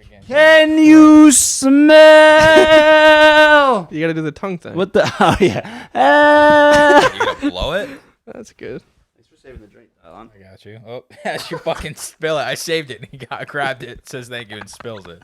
again. Can you smell? You gotta do the tongue thing. What the? Oh yeah. You gonna blow it? That's good. Thanks for saving the drink, DyeLon. I got you. Oh, as you fucking spill it, I saved it. And he grabbed it, says thank you, and spills it.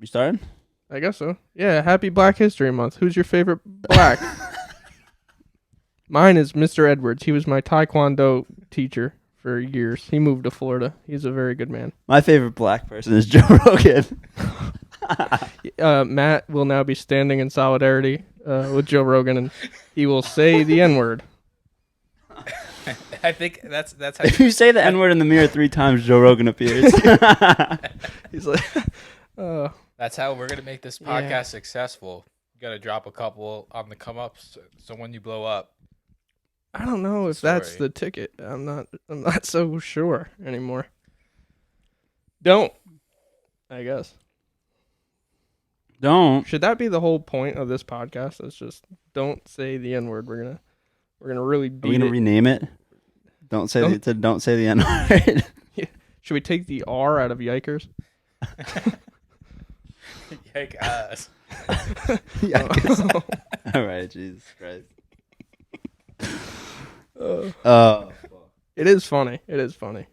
You started? I guess so. Yeah, happy Black History Month. Who's your favorite black? Mine is Mr. Edwards. He was my Taekwondo teacher for years. He moved to Florida. He's a very good man. My favorite black person is Joe Rogan. Matt will now be standing in solidarity with Joe Rogan, and he will say the N-word. I think that's how. If you say the N-word in the mirror 3 times, Joe Rogan appears. He's like, That's how we're gonna make this podcast successful. You gotta drop a couple on the come ups, so when you blow up. I don't know if that's the ticket. I'm not so sure anymore. Don't. I guess. Don't. Should that be the whole point of this podcast? It's just don't say the N-word. We're gonna really beat Are we gonna rename it? Don't say the N-word. Should we take the R out of Yikers? Yikers. Yikers. All right, Jesus Christ. It is funny. It is funny.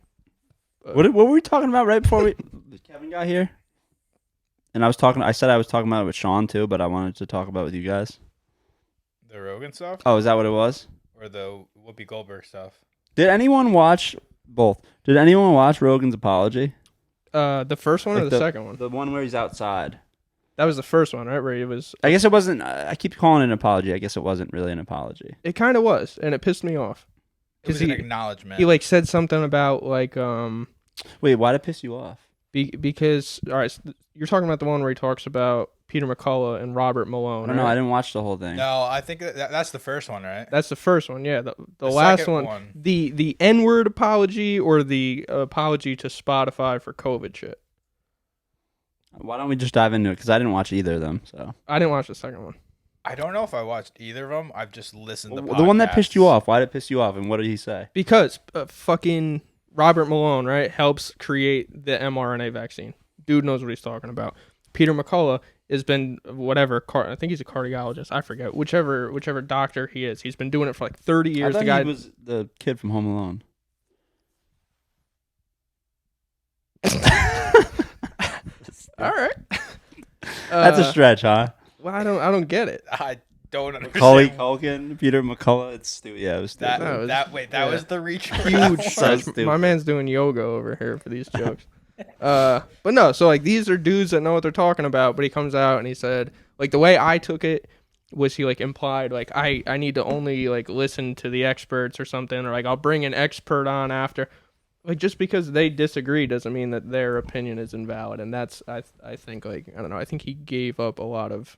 What were we talking about right before Kevin got here? And I said I was talking about it with Sean too, but I wanted to talk about it with you guys. The Rogan stuff? Oh, is that what it was? Or the Whoopi Goldberg stuff? Did anyone watch both? Did anyone watch Rogan's apology? The first one or the second one? The one where he's outside. That was the first one, right? Where it was. I guess it wasn't. I keep calling it an apology. I guess it wasn't really an apology. It kind of was, and it pissed me off. It was an acknowledgement. He said something about Wait, why'd it piss you off? Because all right, you're talking about the one where he talks about Peter McCullough and Robert Malone. No, I didn't watch the whole thing. No, I think that's the first one, right? That's the first one. Yeah, the last one. The N-word apology or the apology to Spotify for COVID shit. Why don't we just dive into it? Because I didn't watch either of them. So I didn't watch the second one. I don't know if I watched either of them. I've just listened to podcasts. The one that pissed you off. Why did it piss you off? And what did he say? Because fucking Robert Malone, right, helps create the mRNA vaccine. Dude knows what he's talking about. Peter McCullough has been whatever. I think he's a cardiologist. I forget whichever doctor he is. He's been doing it for like 30 years. I thought he was the kid from Home Alone. All right. That's a stretch, huh? Well, I don't get it. I don't understand. Macaulay Culkin, Peter McCullough. It's stupid. Yeah, it was stupid. That was the reach. Huge stretch. My man's doing yoga over here for these jokes. But no, so these are dudes that know what they're talking about. But he comes out and he said, the way I took it was he implied I need to only listen to the experts or something, or I'll bring an expert on after. Just because they disagree doesn't mean that their opinion is invalid, and that's I think I don't know. I think he gave up a lot of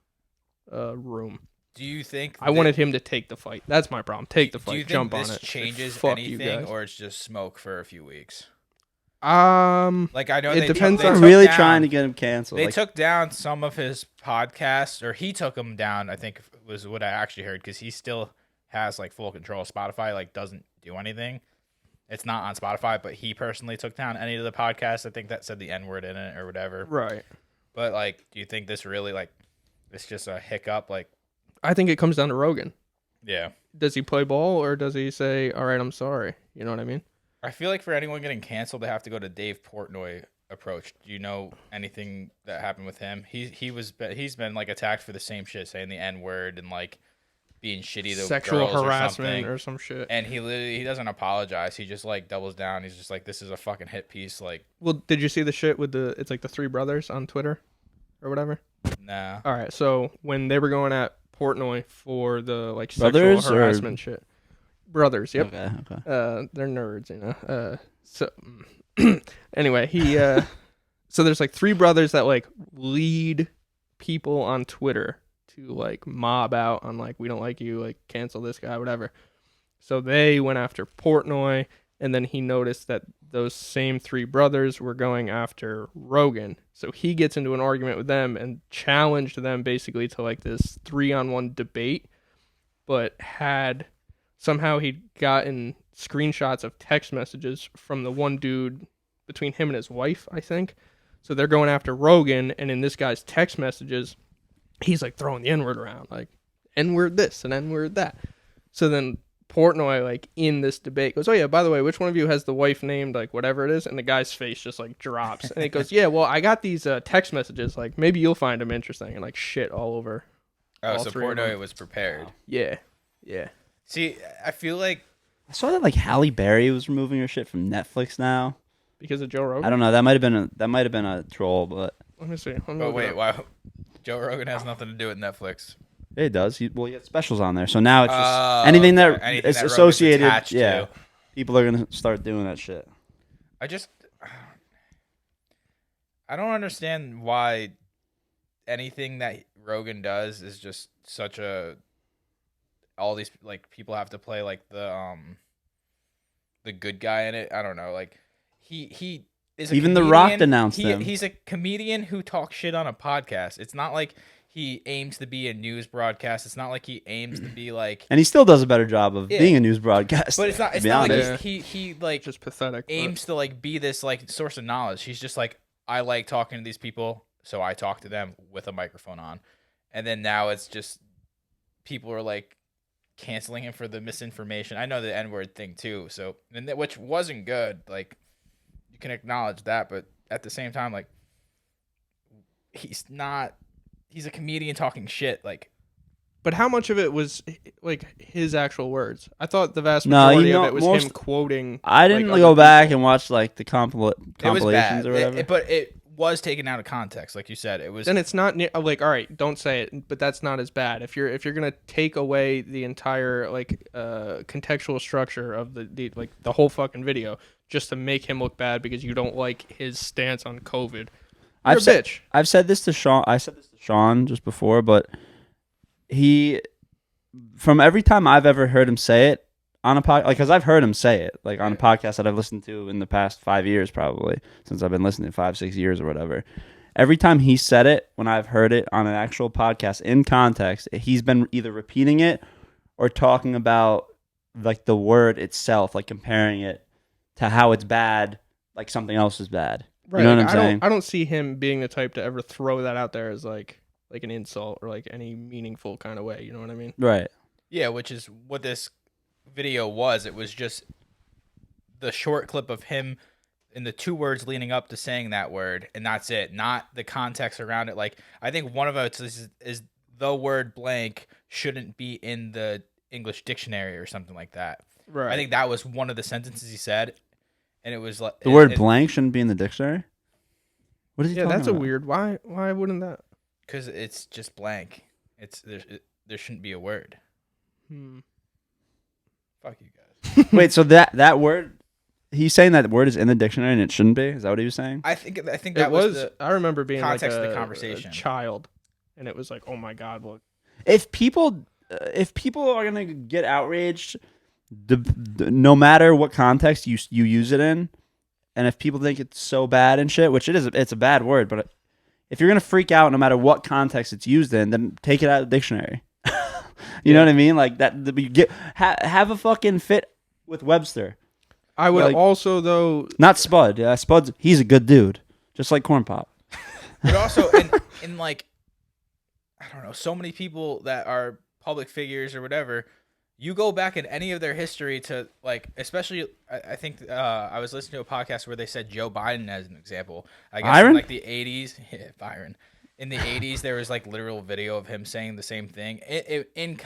room. Do you think I wanted him to take the fight? That's my problem. Take the fight. Do you jump think on it. This changes Fuck anything, or it's just smoke for a few weeks? I know it depends I'm on really trying to get him canceled. They took down some of his podcasts, or he took them down. I think was what I actually heard, because he still has full control of Spotify. Doesn't do anything. It's not on Spotify, but he personally took down any of the podcasts, I think, that said the N-word in it or whatever. Right. But, do you think this really, it's just a hiccup? I think it comes down to Rogan. Yeah. Does he play ball, or does he say, all right, I'm sorry? You know what I mean? I feel like for anyone getting canceled, they have to go to Dave Portnoy approach. Do you know anything that happened with him? He's been, attacked for the same shit, saying the N-word and, being shitty to sexual girls harassment or some shit. And he doesn't apologize. He just doubles down. He's just this is a fucking hit piece. Well, did you see the shit with it's the three brothers on Twitter or whatever? Nah. All right. So when they were going at Portnoy for the brothers sexual harassment shit, brothers. Yep. Okay. They're nerds, you know. So anyway, he so there's 3 brothers that lead people on Twitter to like mob out on like, we don't like you, like cancel this guy, whatever. So they went after Portnoy, and then he noticed that those same three brothers were going after Rogan. So he gets into an argument with them and challenged them basically to like this 3-on-1 debate, but somehow he'd gotten screenshots of text messages from the one dude between him and his wife, I think. So they're going after Rogan, and in this guy's text messages, he's like throwing the N-word around, like N-word this and N-word that. So then Portnoy, like in this debate, goes, "Oh yeah, by the way, which one of you has the wife named like whatever it is?" And the guy's face just like drops, and he goes, "Yeah, well, I got these text messages. Like maybe you'll find them interesting." And like shit all over. Oh, so Portnoy was prepared. Yeah. See, I feel like I saw that like Halle Berry was removing her shit from Netflix now because of Joe Rogan. I don't know. That might have been a troll, but Let me see. Oh wait, wow. Joe Rogan has nothing to do with Netflix. it does. He has specials on there, so now it's just anything that is associated. Yeah, people are gonna start doing that shit. I don't understand why anything that Rogan does is just such a. All these like people have to play like the good guy in it. I don't know. Like he is even The Rock denounced him. He's a comedian who talks shit on a podcast. It's not like he aims to be a news broadcast. It's not like he aims to be like. And he still does a better job of being a news broadcast. But it's not. It's not like he like just pathetic. Aims to like be this like source of knowledge. He's just like, I like talking to these people, so I talk to them with a microphone on. And then now it's just people are like canceling him for the misinformation. I know the N-word thing too, so which wasn't good. Like you can acknowledge that, but at the same time, like he's a comedian talking shit. Like, but how much of it was like his actual words? I thought the vast majority of it was him quoting. I didn't go back and watch like the compilations or whatever. But it was taken out of context, like you said. It was. Then it's not like, all right, don't say it, but that's not as bad. If you're gonna take away the entire like contextual structure of the whole fucking video just to make him look bad because you don't like his stance on COVID, I've said this to Sean. I said this to Sean just before, but from every time I've ever heard him say it on a podcast, like, because I've heard him say it, like, on a podcast that I've listened to in the past 5 years, probably, since I've been listening 5-6 years or whatever. Every time he said it, when I've heard it on an actual podcast in context, he's been either repeating it or talking about, like, the word itself, like, comparing it to how it's bad, like something else is bad. Right. You know what I'm saying? I don't see him being the type to ever throw that out there as, like an insult or, like, any meaningful kind of way. You know what I mean? Right. Yeah, which is what this video was. It was just the short clip of him in the 2 words leading up to saying that word, and that's it. Not the context around it. Like, I think one of it is the word blank shouldn't be in the English dictionary or something like that. Right. I think that was one of the sentences he said, and it was like the word blank shouldn't be in the dictionary. What is he talking that's about? a weird. Why wouldn't that? Because it's just blank. There shouldn't be a word. Fuck you guys. Wait, so that word, he's saying that word is in the dictionary and it shouldn't be? Is that what he was saying? I think that was the I remember being context like of the conversation. A child, and it was like, oh my god, look. If people are gonna get outraged, no matter what context you use it in, and if people think it's so bad and shit, which it is, it's a bad word, but if you're gonna freak out no matter what context it's used in, then take it out of the dictionary. You know what I mean? Like that. You have a fucking fit with Webster. I would also, though, not Spud. Yeah, Spud's he's a good dude, just like Corn Pop. But also, in like, I don't know, so many people that are public figures or whatever. You go back in any of their history to, like, especially, I think I was listening to a podcast where they said Joe Biden as an example. I guess Byron? in, like, the 80s. Yeah, Byron. In the 80s, there was, like, literal video of him saying the same thing.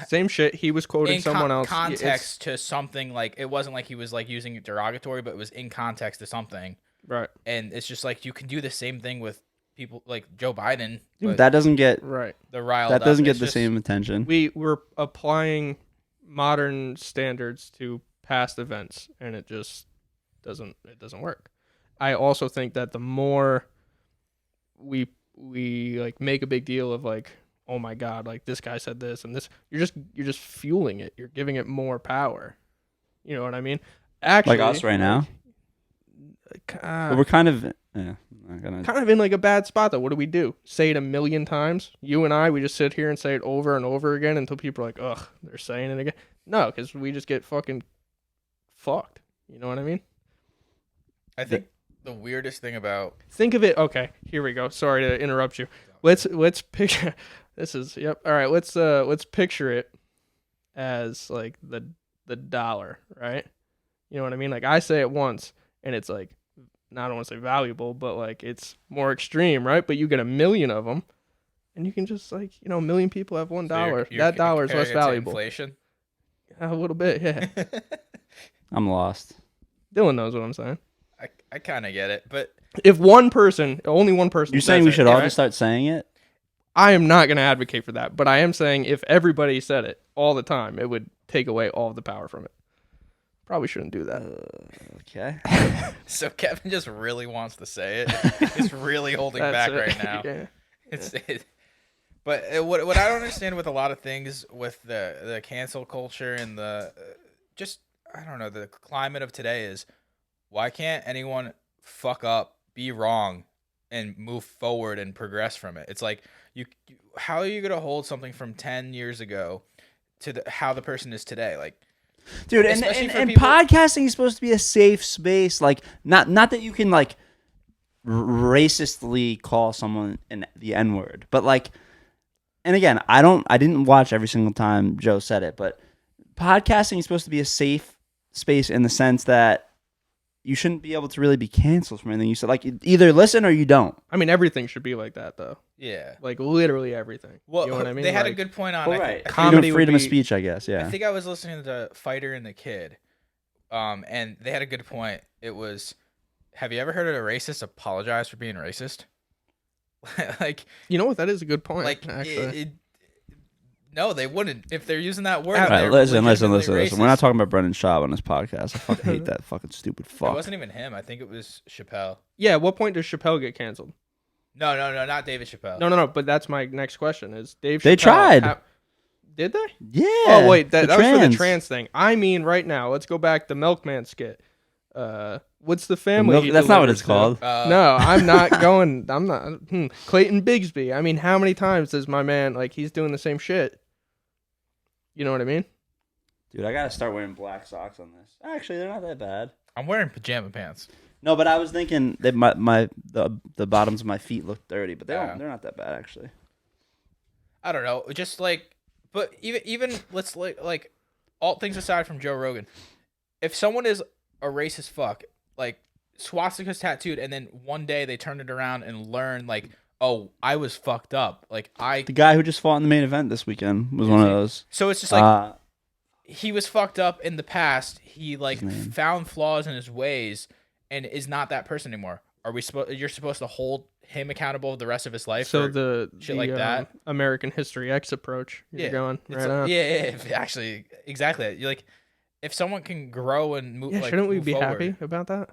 Same shit. He was quoting someone else. Context to something, like, it wasn't like he was, like, using it derogatory, but it was in context to something. Right. And it's just, like, you can do the same thing with people like Joe Biden. But that doesn't get... Right. That doesn't get the same attention. We were applying modern standards to past events, and it just doesn't work. I also think that the more we like make a big deal of like oh my God, like this guy said this and this. You're just fueling it. You're giving it more power. You know what I mean? Actually, like us right now. But we're kind of kind of in like a bad spot though. What do? Say it a million times? You and I, we just sit here and say it over and over again until people are like, ugh, they're saying it again. No, because we just get fucking fucked. You know what I mean? I think the weirdest thing about think of it. Okay, here we go. Sorry to interrupt you. Let's picture. This is yep. All right, let's picture it as like the dollar, right? You know what I mean? Like I say it once, and it's like, I don't want to say valuable, but like it's more extreme, right? But you get a million of them, and you can just like, you know, a million people have $1. That dollar is less valuable. Inflation? A little bit, yeah. I'm lost. Dylan knows what I'm saying. I kind of get it, but if only one person. You're saying we should all just start saying it? I am not going to advocate for that, but I am saying if everybody said it all the time, it would take away all of the power from it. Probably shouldn't do that. Okay. So Kevin just really wants to say it. He's really holding back right now. Yeah. But what I don't understand with a lot of things with the cancel culture and the just I don't know the climate of today is why can't anyone fuck up, be wrong, and move forward and progress from it? It's like how are you gonna hold something from 10 years ago to how the person is today? Like, dude, and podcasting is supposed to be a safe space. Like, not that you can like racistly call someone the N-word, but like, and again, I didn't watch every single time Joe said it, but podcasting is supposed to be a safe space in the sense that you shouldn't be able to really be canceled from anything you said. Like, either listen or you don't. I mean, everything should be like that, though. Yeah. Like, literally everything. Well, you know what I mean? They had a good point on it. Right. Comedy freedom of speech, I guess, yeah. I think I was listening to Fighter and the Kid, and they had a good point. It was, have you ever heard of a racist apologize for being racist? Like, you know what? That is a good point, like, actually. No, they wouldn't. If they're using that word. All right, listen. We're not talking about Brendan Schaub on this podcast. I fucking hate that fucking stupid fuck. It wasn't even him. I think it was Chappelle. Yeah, at what point does Chappelle get canceled? No, not David Chappelle. No, but that's my next question is Dave Chappelle. They tried. Did they? Yeah. Oh, wait, that was for the trans thing. I mean, right now, let's go back to Milkman skit. What's the family? That's not what it's called. No, I'm not going. I'm not. Clayton Bigsby. I mean, how many times does my man, like, he's doing the same shit? You know what I mean? Dude, I gotta start wearing black socks on this. Actually, they're not that bad. I'm wearing pajama pants. No, but I was thinking that the bottoms of my feet look dirty, but they're not that bad actually. I don't know. Just like, but even let's like all things aside from Joe Rogan, if someone is a racist fuck, like swastikas tattooed, and then one day they turn it around and learn like, oh, I was fucked up. Like the guy who just fought in the main event this weekend was one of those. So it's just like he was fucked up in the past. He like found flaws in his ways and is not that person anymore. Are we supposed? You're supposed to hold him accountable the rest of his life? So for the shit like that American History X approach. You're going right on. Yeah, actually, exactly. You're like, if someone can grow and move, shouldn't we be forward, happy about that?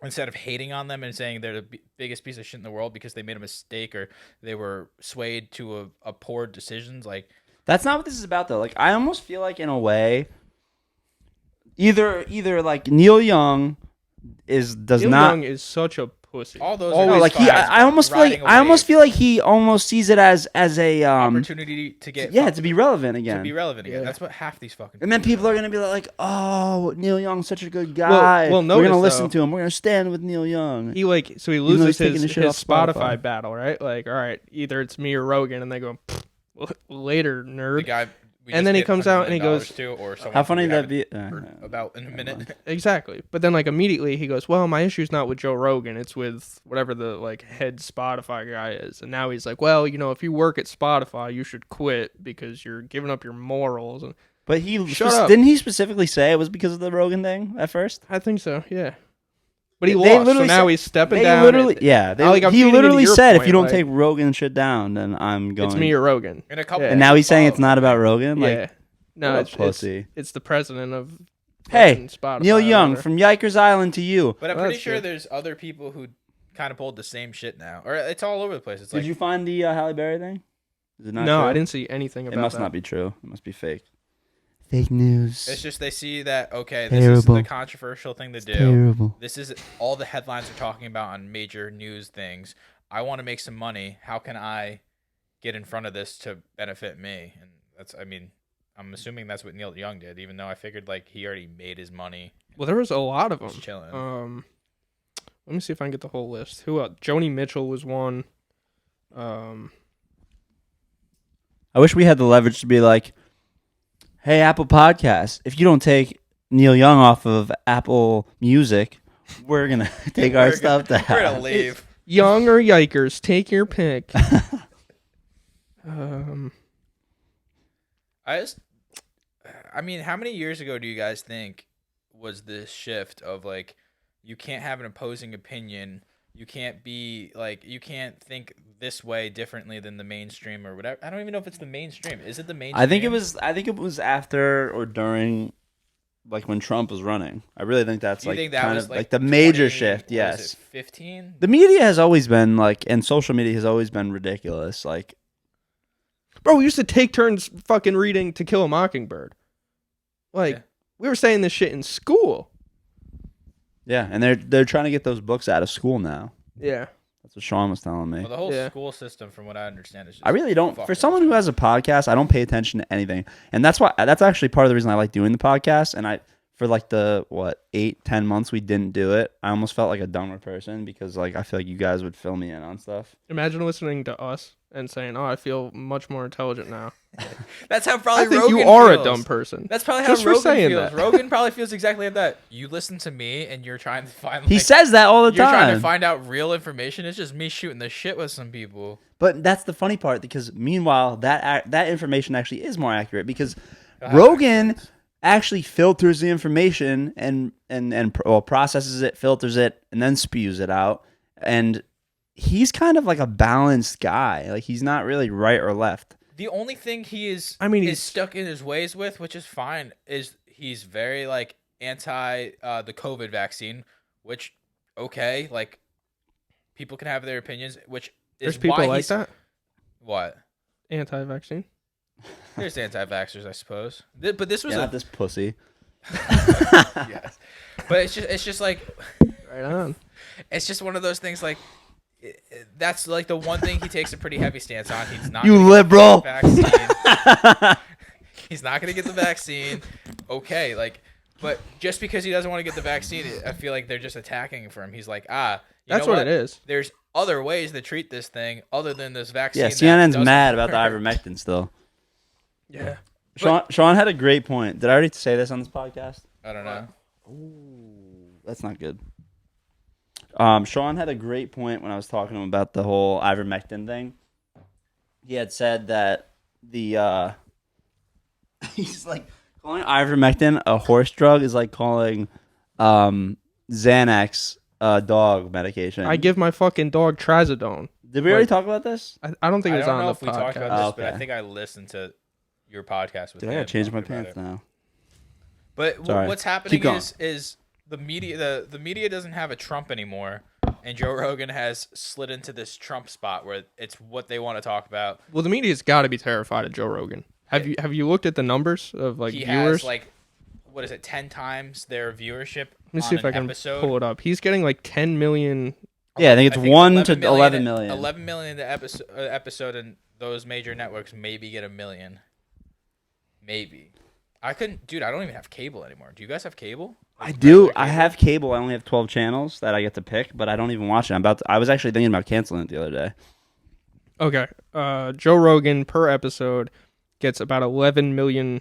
Instead of hating on them and saying they're the biggest piece of shit in the world because they made a mistake or they were swayed to a poor decisions, like that's not what this is about though. Like I almost feel like in a way, either like Neil Young Neil Young is such a pussy. All those I almost feel like he almost sees it as a opportunity to get to be relevant again. Yeah. That's what half these fucking. And then people are gonna be like, "Oh, Neil Young's such a good guy. Well, we're gonna listen to him. We're gonna stand with Neil Young." He loses his Spotify battle, right? Like, all right, either it's me or Rogan, and they go, later, nerd. The guy. And then he comes out and he goes, "How funny that'd be?" About in a minute. Exactly. But then like immediately he goes, "Well, my issue's not with Joe Rogan. It's with whatever the like head Spotify guy is." And now he's like, "Well, you know, if you work at Spotify, you should quit because you're giving up your morals." But didn't he specifically say it was because of the Rogan thing at first? I think so. Yeah. But he lost, so now he's stepping down. He literally said, if you don't take Rogan shit down, then I'm going. It's me or Rogan. And now he's saying it's not about Rogan? Like, no, it's the president of Spotify. Neil Young, from Yikers Island to you. But I'm pretty sure there's other people who kind of pulled the same shit now. Or it's all over the place. It's Did you find the Halle Berry thing? Is it not No, true? I didn't see anything about It must that. not be true. It must be fake. Fake news. It's just they see that, okay, this is the controversial thing to do. Terrible. This is all the headlines are talking about on major news things. I want to make some money. How can I get in front of this to benefit me? And that's, I mean, I'm assuming that's what Neil Young did, even though I figured like he already made his money. Well, there was a lot of them. Just chilling. Let me see if I can get the whole list. Who else? Joni Mitchell was one. I wish we had the leverage to be like, hey, Apple Podcasts, if you don't take Neil Young off of Apple Music, we're going to take our stuff down. We're going to leave. Young or Yikers, take your pick. I mean, how many years ago do you guys think was this shift of like, you can't have an opposing opinion, you can't be like, you can't think this way differently than the mainstream or whatever? I don't even know if it's the mainstream. Is it the mainstream? I think it was after or during, like when Trump was running. I really think that's Do you like think that kind was of like like the major 20, shift. Yes, 15. the media has always been like, and social media has always been ridiculous. Like, Bro, we used to take turns fucking reading To Kill a Mockingbird. Like, Yeah. we were saying this shit in school. yeah, and they're trying to get those books out of school now. Yeah. That's what Sean was telling me. Well, the whole Yeah. school system, from what I understand, is just I really don't. For fucking someone who has a podcast, I don't pay attention to anything, and that's actually part of the reason I like doing the podcast. And for like the 8-10 months we didn't do it, I almost felt like a dumber person because like I feel like you guys would fill me in on stuff. Imagine listening to us and saying, "Oh, I feel much more intelligent now." That's how probably I think Rogan you are feels. a dumb person. That's probably how Just for Rogan saying feels. that. Rogan probably feels exactly like that. You listen to me and you're trying to find He like, says that all the you're trying to time. find out real information. It's just me shooting the shit with some people. But that's the funny part because meanwhile that information actually is more accurate because Rogan actually filters the information and processes it, filters it, and then spews it out. And he's kind of like a balanced guy. Like he's not really right or left. The only thing he is, he's stuck in his ways with, which is fine, is he's very like anti the COVID vaccine, which okay, like people can have their opinions, which is There's people why like he's, that. What? Anti-vaccine. There's anti-vaxxers, I suppose. But this was Not this pussy. yes. But it's just like Right on. it's just one of those things like that's like the one thing he takes a pretty heavy stance on. He's not You gonna liberal. get the vaccine. He's not going to get the vaccine. Okay, like, but just because he doesn't want to get the vaccine, I feel like they're just attacking him for him. He's like, That's know what it is. There's other ways to treat this thing other than this vaccine. Yeah, that CNN's doesn't mad about the work. ivermectin still. Yeah. Sean had a great point. Did I already say this on this podcast? I don't know. Ooh, that's not good. Sean had a great point when I was talking to him about the whole ivermectin thing. He had said that the he's like calling ivermectin a horse drug is like calling Xanax a dog medication. I give my fucking dog trazodone. Did we already talk about this? I don't think it I was don't on know the if we talked podcast. about this, Oh, but I okay. think I listened to your podcast with Dude, I him gotta change my talking about pants it. now. But Sorry. what's Keep happening going. is the media doesn't have a Trump anymore, and Joe Rogan has slid into this Trump spot where it's what they want to talk about. Well, the media's got to be terrified of Joe Rogan. Have you looked at the numbers of like He viewers? has like, what is it, 10 times their viewership? Let me see if I can episode. pull it up. He's getting like 10 million. Yeah, I think it's 1 to 11 million. 11 million the episode, and those major networks maybe get 1 million. Maybe. I don't even have cable anymore. Do you guys have cable? I do. I have cable. I only have 12 channels that I get to pick, but I don't even watch it. I was actually thinking about canceling it the other day. Okay. Joe Rogan per episode gets about 11 million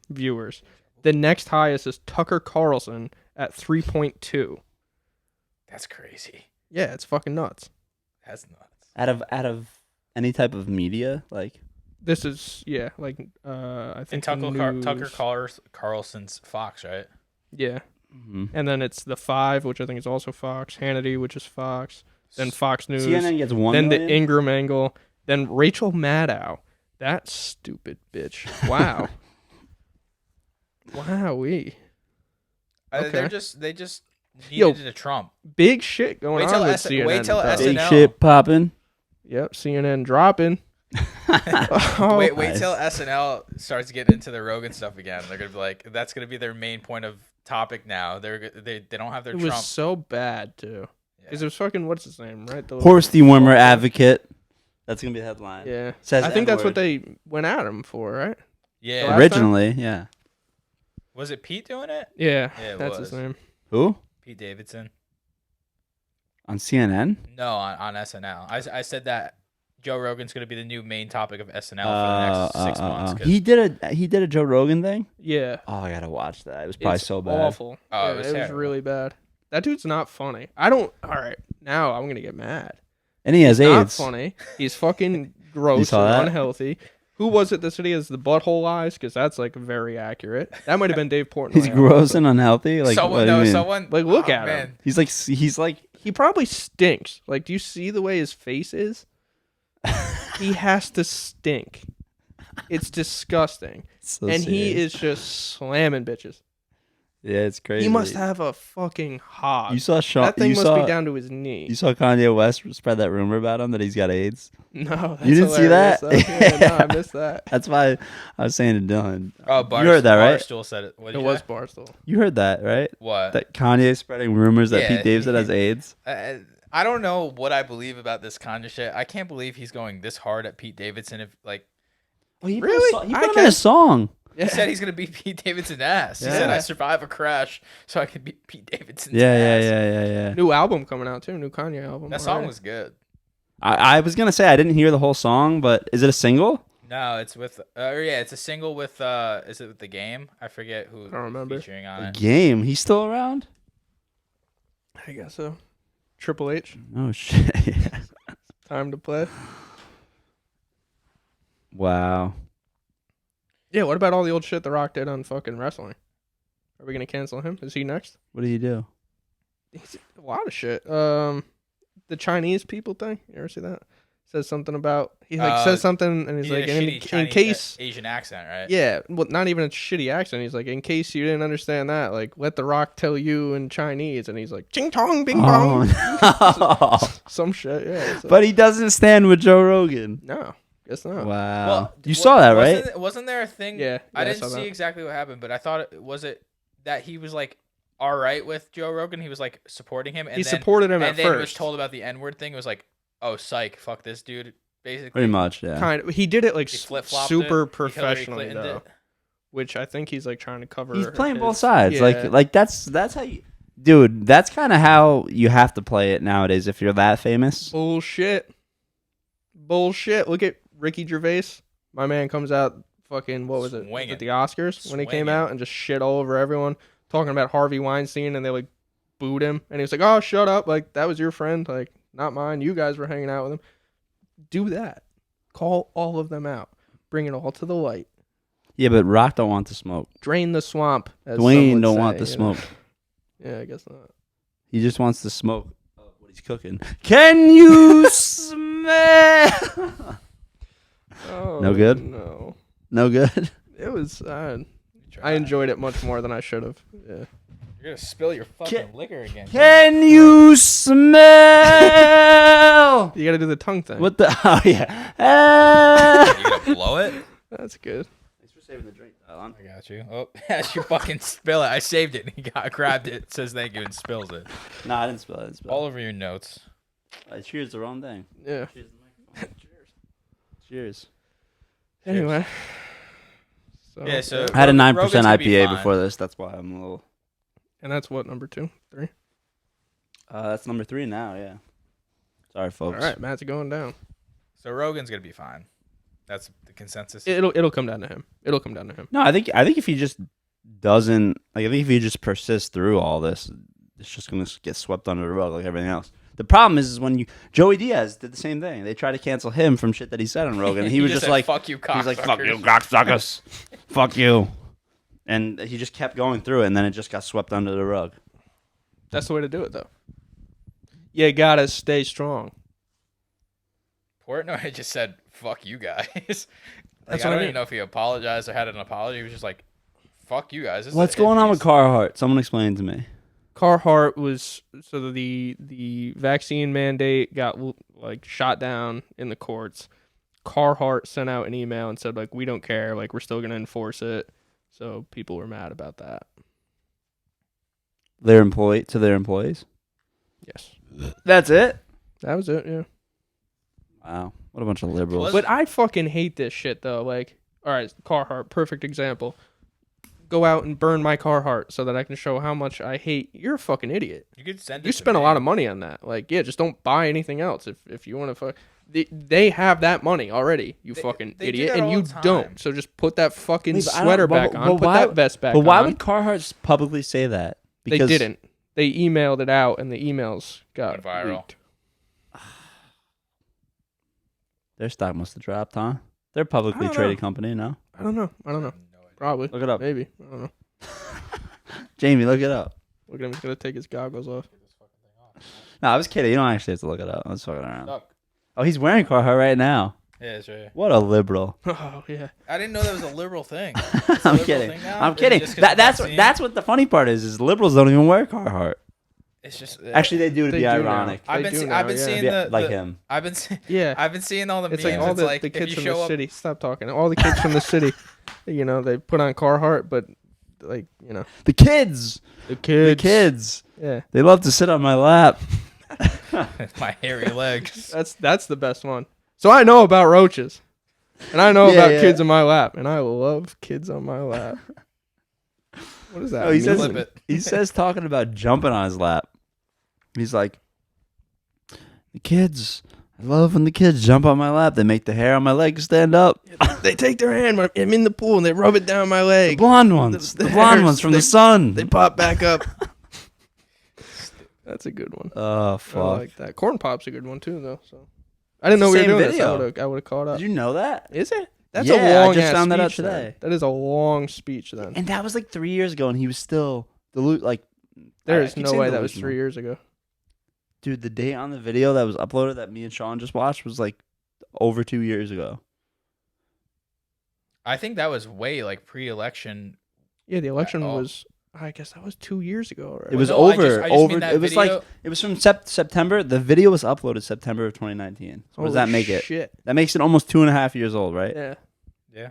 viewers. The next highest is Tucker Carlson at 3.2. That's crazy. Yeah, it's fucking nuts. That's nuts. Out of any type of media, like This is I think And Tucker news- Carlson's Fox, right? Yeah. And then it's the 5, which I think is also Fox. Hannity, which is Fox. Then Fox News. CNN gets 1 then million? the Ingram angle. Then Rachel Maddow. That stupid bitch. Wow. Wowee. They Okay. just Yo, needed a Trump. Big shit going Wait till on with S- CNN. wait till though. S- big SNL. shit popping. Yep, CNN dropping. Wait Nice. till SNL starts getting into the Rogan stuff again. They're gonna be like, that's gonna be their main point of topic now. They don't have their It Trump. was so bad too. Because it was fucking what's his name, right? The Horse dewormer advocate. That's gonna be the headline. Yeah, Says I think that's N-word. what they went at him for, right? Yeah. Last Originally, yeah. Was it Pete doing it? Yeah, Yeah, it that's was. his name. Who? Pete Davidson. On CNN? No, on SNL. I said that Joe Rogan's gonna be the new main topic of SNL for the next 6 months. 'Cause- He did a Joe Rogan thing? Yeah, Oh, I gotta watch that. It was probably it's so bad. awful. Oh, Yeah, it was it was terrible. really bad. That dude's not funny. I don't. All right, now I'm gonna get mad. And he has Not AIDS. funny. He's fucking gross saw and that? unhealthy. Who was it that said he has the butthole eyes? Because that's like very accurate. That might have been Dave Portnoy. He's gross and unhealthy. Like, someone, what do you mean? someone. Like, look oh, at him. man. He's like He probably stinks. Like, do you see the way his face is? He has to stink. It's disgusting. so And he serious. is just slamming bitches. Yeah, it's crazy. He must have a fucking hog. You saw Sean. That thing you must saw, be down to his knee. You saw Kanye West spread that rumor about him that he's got AIDS. No, that's You didn't see that? hilarious, though. Yeah, no, I missed that. That's why I was saying to Dylan. Oh, you heard that, right? Barstool said it. What It did you was say? Barstool. You heard that, right? What? That Kanye spreading rumors that Yeah. Pete Davidson has AIDS. I don't know what I believe about this Kanye shit. I can't believe he's going this hard at Pete Davidson. If like Well, he Really? He I put him in can't- a song. he said he's gonna beat Pete Davidson's ass. He Yeah. said I survived a crash so I could beat Pete Davidson's Yeah, ass. yeah. New album coming out too. New Kanye album. That song already. was good. I was gonna say I didn't hear the whole song, but is it a single? No, it's with it's a single with is it with The Game? I forget who I don't remember. featuring on it. Game. He's still around? I guess so. Triple H. Oh shit. Time to play. Wow. Yeah. What about all the old shit The Rock did on fucking wrestling? Are we gonna cancel him? Is he next? What do you do? He's a lot of shit. The Chinese people thing. You ever see that? Says something about he says something and he's He like did a in shitty Chinese, case. Asian accent, right? Yeah, well, not even a shitty accent. He's like, in case you didn't understand that, like, let The Rock tell you in Chinese, and he's like, ching tong, bing bong, Oh, no. some shit. Yeah, so- But he doesn't stand with Joe Rogan. no, guess not. Wow. Well, you saw that, right? Wasn't there a thing? Yeah, I I didn't saw see that. exactly what happened, but I thought it that he was like all right with Joe Rogan. He was like supporting him, and He then, supported him and at then was first. told about the N-word thing. It was like, oh, psych, fuck this dude. Basically, Pretty much, yeah. Kind of. He did it like he flip-flopped super it. He Hillary professionally Clinton'd though, it. which I think he's like trying to cover. He's playing his- both sides. Yeah. Like that's how you, dude. That's kind of how you have to play it nowadays if you're that famous. Bullshit. Look at Ricky Gervais. My man comes out fucking, what was it? Swinging. At the Oscars when he came Swinging. out and just shit all over everyone, talking about Harvey Weinstein, and they like booed him. And he was like, oh, shut up. Like, that was your friend. Like, not mine. You guys were hanging out with him. Do that. Call all of them out. Bring it all to the light. Yeah, but Rock don't want to smoke. Drain the swamp. As some Dwayne would don't say, want the you know? smoke. Yeah, I guess not. He just wants to smoke what he's cooking. Can you smell? Oh, No good? No. No good. It was, I enjoyed it much more than I should have. Yeah. You're gonna spill your fucking liquor again. Can you smell? You got to do the tongue thing. What the? Oh yeah. Ah. You gonna blow it? That's good. Thanks for saving the drink, DyeLon. I got you. Oh, as you fucking spill it, I saved it. He grabbed it, says thank you, and spills it No, I didn't spill it. all over your notes. I cheers the wrong thing. Yeah. Cheers. Cheers. Anyway. So, Yeah, so- I had a 9% Rogan's gonna be IPA fine. before this. That's why I'm a little. And that's what, number 2, 3? That's number 3 now. Yeah. Sorry, All folks. right, Matt's going down. So Rogan's gonna be fine. That's the consensus. It'll come down to him. It'll come down to him. No, I think if he just doesn't like, I think if he just persists through all this, it's just gonna get swept under the rug like everything else. The problem is when Joey Diaz did the same thing. They tried to cancel him from shit that he said on Rogan, and he was just said, like, "Fuck you, he was like, "Fuck you, cocksuckers." cocksuckers, fuck you," and he just kept going through it, and then it just got swept under the rug. That's the way to do it, though. You gotta stay strong. Portnoy just said, "Fuck you guys." That's I what I don't mean. even know if he apologized or had an apology. He was just like, "Fuck you guys." This is What's a going on with piece. Carrhart? Someone explain to me. Carrhart was so the vaccine mandate got like shot down in the courts. Carrhart sent out an email and said, like, we don't care. Like, we're still going to enforce it. So people were mad about that. Their employees? Yes. That's it? That was it, yeah. Wow. What a bunch of liberals. But I fucking hate this shit, though. Like, all right, Carrhart, perfect example. Go out and burn my Carrhart so that I can show how much I hate. You're a fucking idiot. You could send it You spend a lot of money on that. Like, yeah, just don't buy anything else if you want to fuck. They have that money already, you fucking idiot, and you don't. So just put that fucking sweater back on, put that vest back on. But why would Carhartt publicly say that? Because they didn't. They emailed it out, and the emails got viral. leaked. Their stock must have dropped, huh? They're a publicly traded company, no? I don't know. Probably. Look it up. Maybe. I don't know. Jamie, look it up. Look at him. He's going to take his goggles off. No, I was kidding. You don't actually have to look it up. I was fucking around. Oh, he's wearing Carhartt right now. Yeah, that's right. What a liberal. Oh, yeah. I didn't know that was a liberal thing. I'm kidding. I'm kidding. That's what the funny part is liberals don't even wear Carhartt. It's just actually they do to be ironic. I've been seeing all the memes. It's like all the kids from the city. Stop talking. All the kids from the city, they put on Carhartt, but the kids. Yeah, they love to sit on my lap. My hairy legs. That's the best one. So I know about roaches, and I know about kids on my lap, and I love kids on my lap. What is that? He says talking about jumping on his lap. He's like, the kids. I love when the kids jump on my lap. They make the hair on my legs stand up. They take their hand when I'm in the pool and they rub it down my leg. The blonde ones. The blonde ones from the sun. They pop back up. That's a good one. Oh, fuck. I like that. Corn Pop's a good one, too, though. So I didn't know we were doing this. I would have caught up. Did you know that? Is it? That's a long I just found that out today. Then. That is a long speech, then. And that was like 3 years ago, and he was still there is no way that was 3 years ago. Dude, the date on the video that was uploaded that me and Sean just watched was like over 2 years ago. I think that was way like pre-election. Yeah, the election was. I guess that was 2 years ago already. It was over. It was like it was from September. The video was uploaded September of 2019. So what does that make it? That makes it almost 2.5 years old, right? Yeah. Yeah.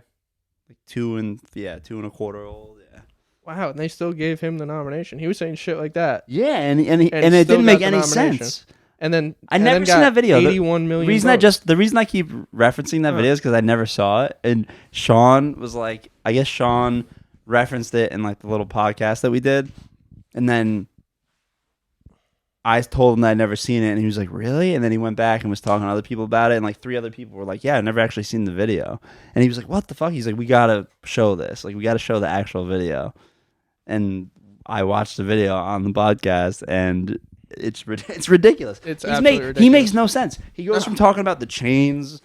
Like 2.25 old. Yeah. Wow, and they still gave him the nomination. He was saying shit like that. Yeah, and it didn't make any sense. And then I never seen that video. 81 million. The reason I keep referencing that video is because I never saw it. And Sean was like, I guess Sean referenced it in like the little podcast that we did, and then I told him that I'd never seen it, and he was like, really? And then he went back and was talking to other people about it, and like 3 other people were like, yeah, I've never actually seen the video. And he was like, what the fuck? He's like, we gotta show this, like we gotta show the actual video. And I watched the video on the podcast, and it's ridiculous. Ridiculous. He makes no sense. He goes from talking about the chains.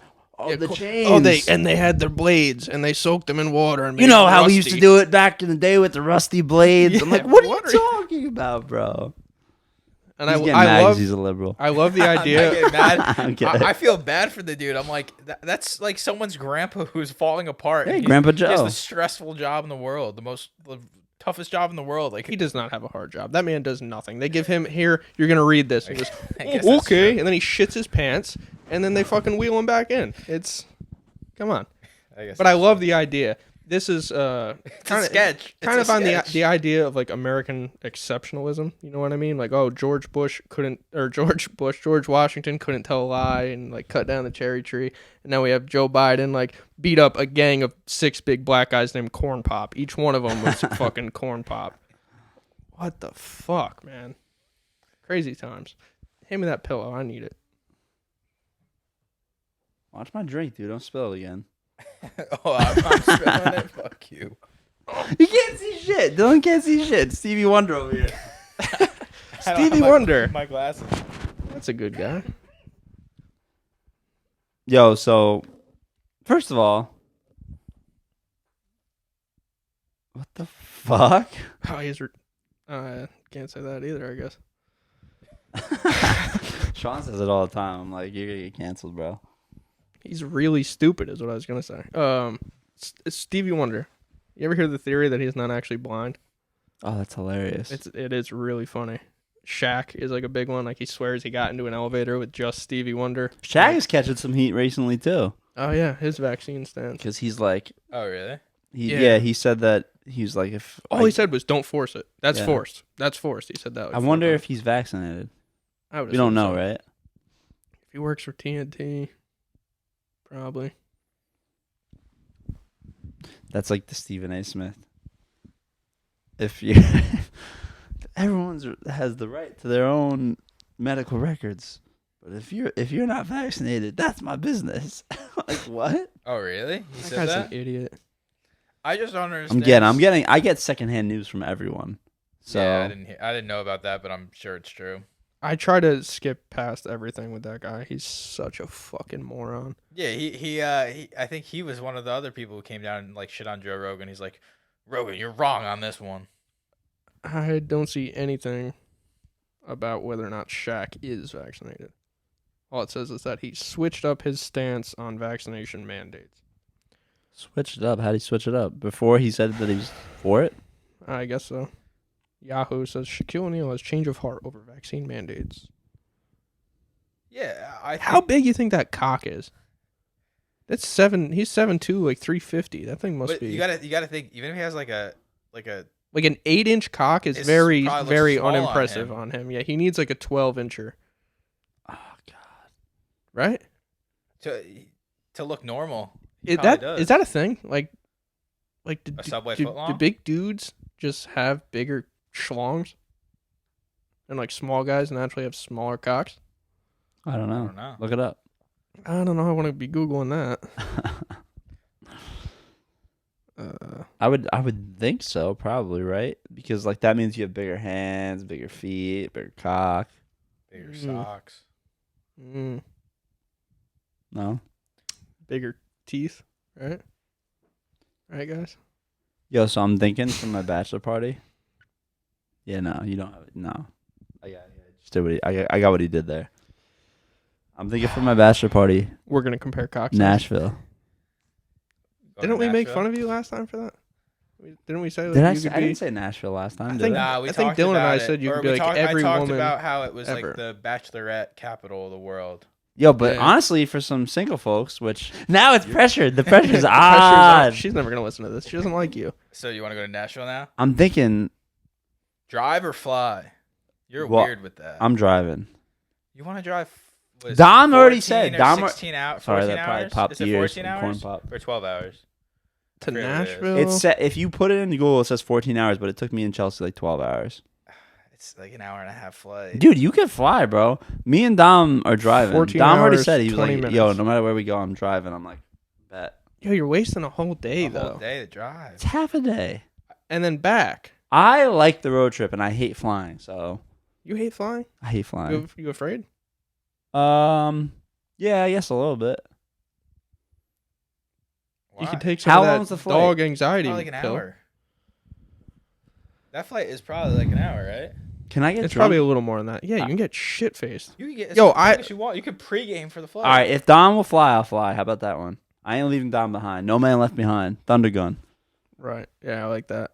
Chains. They had their blades and they soaked them in water and you know how we used to do it back in the day with the rusty blades. I'm like, what are you talking about, bro? And I love he's a liberal. I love the idea. I feel bad for the dude. I'm like, that's like someone's grandpa who's falling apart. Hey, Grandpa Joe. He has the stressful job in the world, the toughest job in the world. Like he does not have a hard job. That man does nothing. They give him here. You're gonna read this. And okay, and then he shits his pants, and then they fucking wheel him back in. Come on. But I love the idea. This is kind of on the idea of like American exceptionalism. You know what I mean? Like, oh, George Washington couldn't tell a lie and like cut down the cherry tree. And now we have Joe Biden like beat up a gang of 6 big black guys named Corn Pop. Each one of them was fucking Corn Pop. What the fuck, man? Crazy times. Hand me that pillow. I need it. Watch my drink, dude. Don't spill it again. I'm spilling it. Fuck you. You can't see shit. Dylan can't see shit. Stevie Wonder over here. Stevie Wonder. My glasses. That's a good guy. Yo, so first of all, what the fuck? Oh, can't say that either, I guess. Sean says it all the time. I'm like, you're gonna get canceled, bro. He's really stupid, is what I was gonna say. It's Stevie Wonder. You ever hear the theory that he's not actually blind? Oh, that's hilarious. It is really funny. Shaq is like a big one. Like he swears he got into an elevator with just Stevie Wonder. Shaq is catching some heat recently too. Oh yeah, his vaccine stance. because he's like, Oh, really? he said that he was like, if All he said was, "Don't force it." That's Yeah. forced. That's forced. He said that. Like I 4 wonder times. if he's vaccinated. I would. We don't assume know, so. right? If he works for TNT, probably. That's like the Stephen A. Smith. If you, everyone's has the right to their own medical records, but if you're not vaccinated, that's my business. Like what? Oh, really? He That said guy's that? an idiot. I just don't understand. I get secondhand news from everyone. So Yeah, I didn't know about that, but I'm sure it's true. I try to skip past everything with that guy. He's such a fucking moron. Yeah, he I think he was one of the other people who came down and like shit on Joe Rogan. He's like, Rogan, you're wrong on this one. I don't see anything about whether or not Shaq is vaccinated. All it says is that he switched up his stance on vaccination mandates. switch it up. How do you switch it up? Before he said that he was for it. I guess so. Yahoo says Shaquille O'Neal has change of heart over vaccine mandates. Yeah, How big you think that cock is? That's 7. He's 7'2", like 350. That thing must but be. you gotta think. Even if he has like an Like an 8-inch cock is It's very, probably looks very small on unimpressive him. on him. Yeah, he needs like a 12-incher, Oh God. right? to look normal. Is that a thing? Like A Subway do footlong? big dudes just have bigger schlongs? And like small guys naturally have smaller cocks? I don't know. don't know. Look it up. I don't know. I want to be Googling that. I would think so, probably, right? Because like that means you have bigger hands, bigger feet, bigger cock. Bigger socks. No. Bigger teeth, right? Right, guys? Yo, so I'm thinking for my bachelor party. Yeah, no, you don't have it. No. Just did what I got what he did there. I'm thinking for my bachelor party, We're going to compare cocks. Nashville. Didn't we make fun of you last time for that? Didn't we say Did I you say, could I be... didn't say Nashville last time, I did think- I? Nah, we I think talked Dylan and about I it. said you Or could be we like every I talked woman about how it was ever. like the bachelorette capital of the world. Yo, but Yeah. honestly, for some single folks, which now it's pressured. The pressure's Pressure's odd. off. She's never going to listen to this. She doesn't like you. So you want to go to Nashville now? I'm thinking Drive or fly? You're Well, weird with that. I'm driving. You want to drive? what is it, Dom already 14 said. or Dom 16 hours. Sorry, 14 that probably hours? popped Is it ears 14 from Corn hours Pop. or 12 hours? To Really is. Nashville? It's if you put it in Google, it says 14 hours, but it took me in Chelsea like 12 hours. It's like an hour and a half flight. Dude, you can fly, bro. Me and Dom are driving. 14 Dom already hours, said he was 20 like, "Yo, minutes. no matter where we go, I'm driving." I'm like, "Bet." Yo, you're wasting a whole day, The whole though. day to drive. It's half a day. And then back. I like the road trip, and I hate flying, so You hate flying? I hate flying. You afraid? Yeah, I guess a little bit. You Why? could take some How of that long's the flight? dog anxiety Probably like an pill. hour. That flight is probably like an hour, right? Can I get It's drunk? probably a little more than that. Yeah, you can get shit faced. You can get Yo, as much as you want. You could pregame for the flight. All right, if Dom will fly, I'll fly. How about that one? I ain't leaving Dom behind. No man left behind. Thunder gun. Right. Yeah, I like that.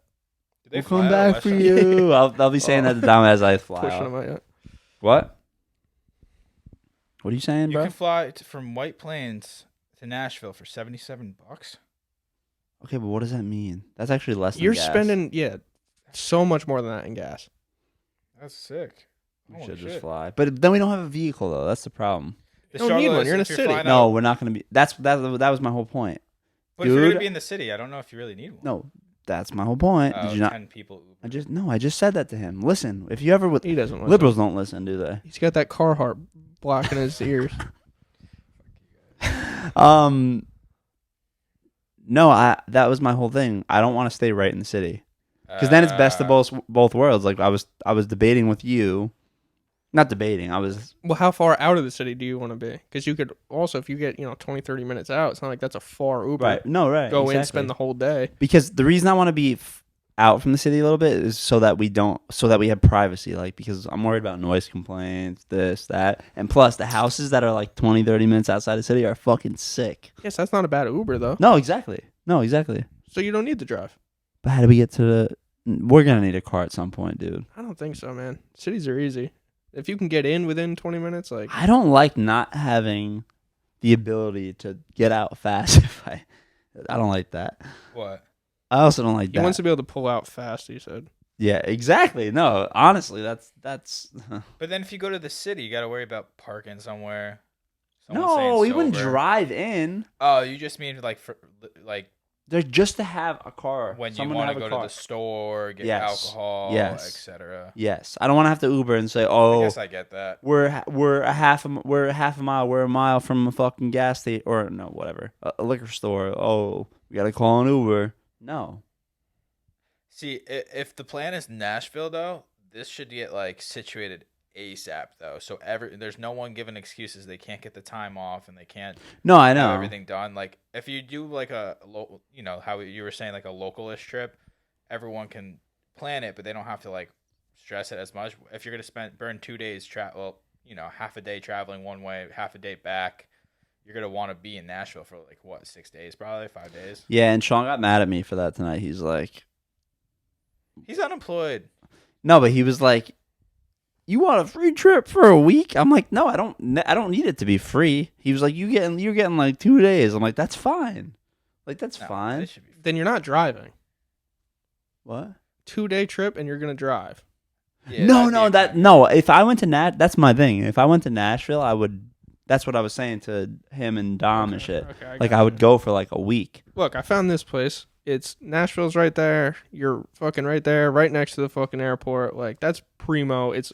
Did they We'll fly come out back West for Coast? you. I'll be saying that to Dom as I fly Pushing out. them out. Yeah. What? What are you saying, You bro? can fly from White Plains to Nashville for $77. Okay, but what does that mean? That's actually less than You're gas. spending, so much more than that in gas. That's sick. We Holy should just shit. fly. But then we don't have a vehicle, though. That's the problem. The You don't need struggle one. is You're in if a city. flying No, out- we're not going to be. That was my whole point. But if you're going dude. to be in the city, I don't know if you really need one. No, that's my whole point. Oh, Did you not? 10 people Uber. I just said that to him. Listen, if you ever He doesn't listen. liberals don't listen, do they? He's got that Carrhart blocking his ears. No, that was my whole thing. I don't want to stay right in the city because then it's best of both worlds. Like I was debating with you, not debating. I was Well, how far out of the city do you want to be? Because you could also, if you get 20, 30 minutes out, it's not like that's a far Uber. right. No, right. Go in, exactly. spend the whole day. Because the reason I want to be out from the city a little bit is so that we have privacy. Like because I'm worried about noise complaints, this, that, and plus the houses that are like 20, 30 minutes outside the city are fucking sick. Yes, that's not a bad Uber though. No, exactly. So you don't need to drive. But how do we get to the? We're gonna need a car at some point, dude. I don't think so, man. Cities are easy. If you can get in within 20 minutes, like I don't like not having the ability to get out fast. If I don't like that. What? I also don't like He that. wants to be able to pull out fast. He said. Yeah, exactly. No, honestly, that's. But then if you go to the city, you got to worry about parking somewhere. Someone No, staying we wouldn't sober. drive in. Oh, you just mean like They're just to have a car. when you Someone want to have a go car. to the store, get Yes. alcohol, Yes. etc. Yes, I don't want to have to Uber and say, I "Oh, guess I get that. we're a half a mile, we're a mile from a fucking gas station or no, whatever, a liquor store. Oh, we gotta call an Uber." No, See, if the plan is Nashville though, this should get like situated ASAP though. So there's no one giving excuses. They can't get the time off and they can't no, I have know. everything done. Like if you do like a local, how you were saying like a localish trip, everyone can plan it, but they don't have to like stress it as much. If you're gonna burn 2 days half a day traveling one way, half a day back, you're gonna want to be in Nashville for like what 6 days, probably 5 days. Yeah, and Sean got mad at me for that tonight. He's like, He's unemployed. no, but he was like, "You want a free trip for a week?" I'm like, "No, I don't. I don't need it to be free." He was like, "You're getting like 2 days." I'm like, "That's fine. Like that's No, fine." it should be Then you're not driving. What? 2-day trip and you're gonna drive. Yeah, No, that'd be no. If I went to that's my thing. If I went to Nashville, I would. That's what I was saying to him and Dom and shit. Okay, Like got I would you. go for like a week. Look, I found this place. It's Nashville's right there. You're fucking right there, right next to the fucking airport. Like that's primo. It's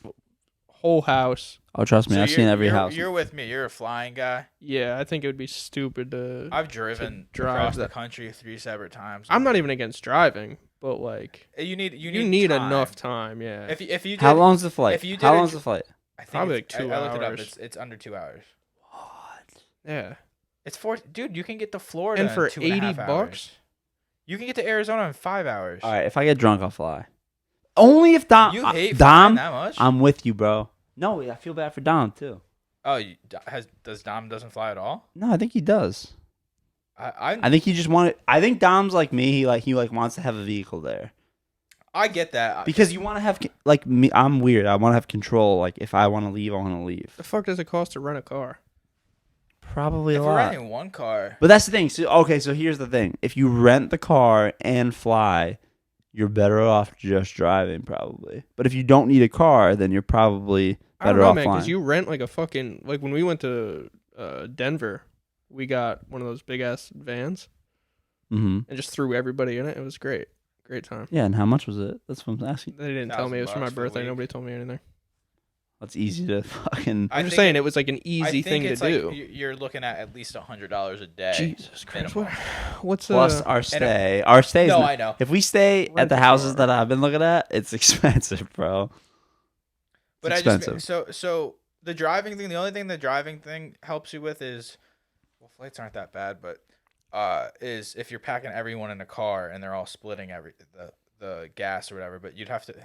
whole house. Oh, trust me, So I've seen every you're- house. You're with me. You're a flying guy. Yeah, I think it would be stupid to. I've driven drive across the that- country 3 separate times. I'm not even against driving, but like You need you need time. enough time. Yeah. If you did, How long's the flight? if you did How a long's dr- the flight? I think Probably it's- like 2 I looked it up. hours. It's under 2 hours. What? Yeah. It's dude. You can get to Florida And for in 2.5 $80 hours. You can get to Arizona in 5 hours. All right, if I get drunk, I'll fly. Only if Dom. You hate Dom. flying that much? I'm with you, bro. No, I feel bad for Dom too. Oh, does Dom doesn't fly at all? No, I think he does. I I think he just wanted. I think Dom's like me. He wants to have a vehicle there I get that. because you want to have like me. I'm weird. I want to have control. Like if I want to leave, I want to leave. The fuck does it cost to rent a car? Probably If a we're lot. renting one car, But that's the thing. So here's the thing. If you rent the car and fly, you're better off just driving probably. But if you don't need a car, then you're probably I don't better know, off man, flying. because you rent like a fucking like when we went to Denver, we got one of those big ass vans Mm-hmm. and just threw everybody in it. It was great, great time. Yeah, and how much was it? That's what I'm asking. They didn't tell me it was for my $1,000 for a birthday. week. Nobody told me anything. That's easy to fucking. I'm just think saying it was like an easy thing to it's do. Like you're looking at least $100 a day. Jesus Christ! minimum. What's Plus our stay. Our stay. No, I know. If we stay Rent at the a houses car. that I've been looking at, it's expensive, bro. But It's I just expensive. so the driving thing. The only thing the driving thing helps you with is, well, flights aren't that bad, but is if you're packing everyone in a car and they're all splitting the gas or whatever. But you'd have to with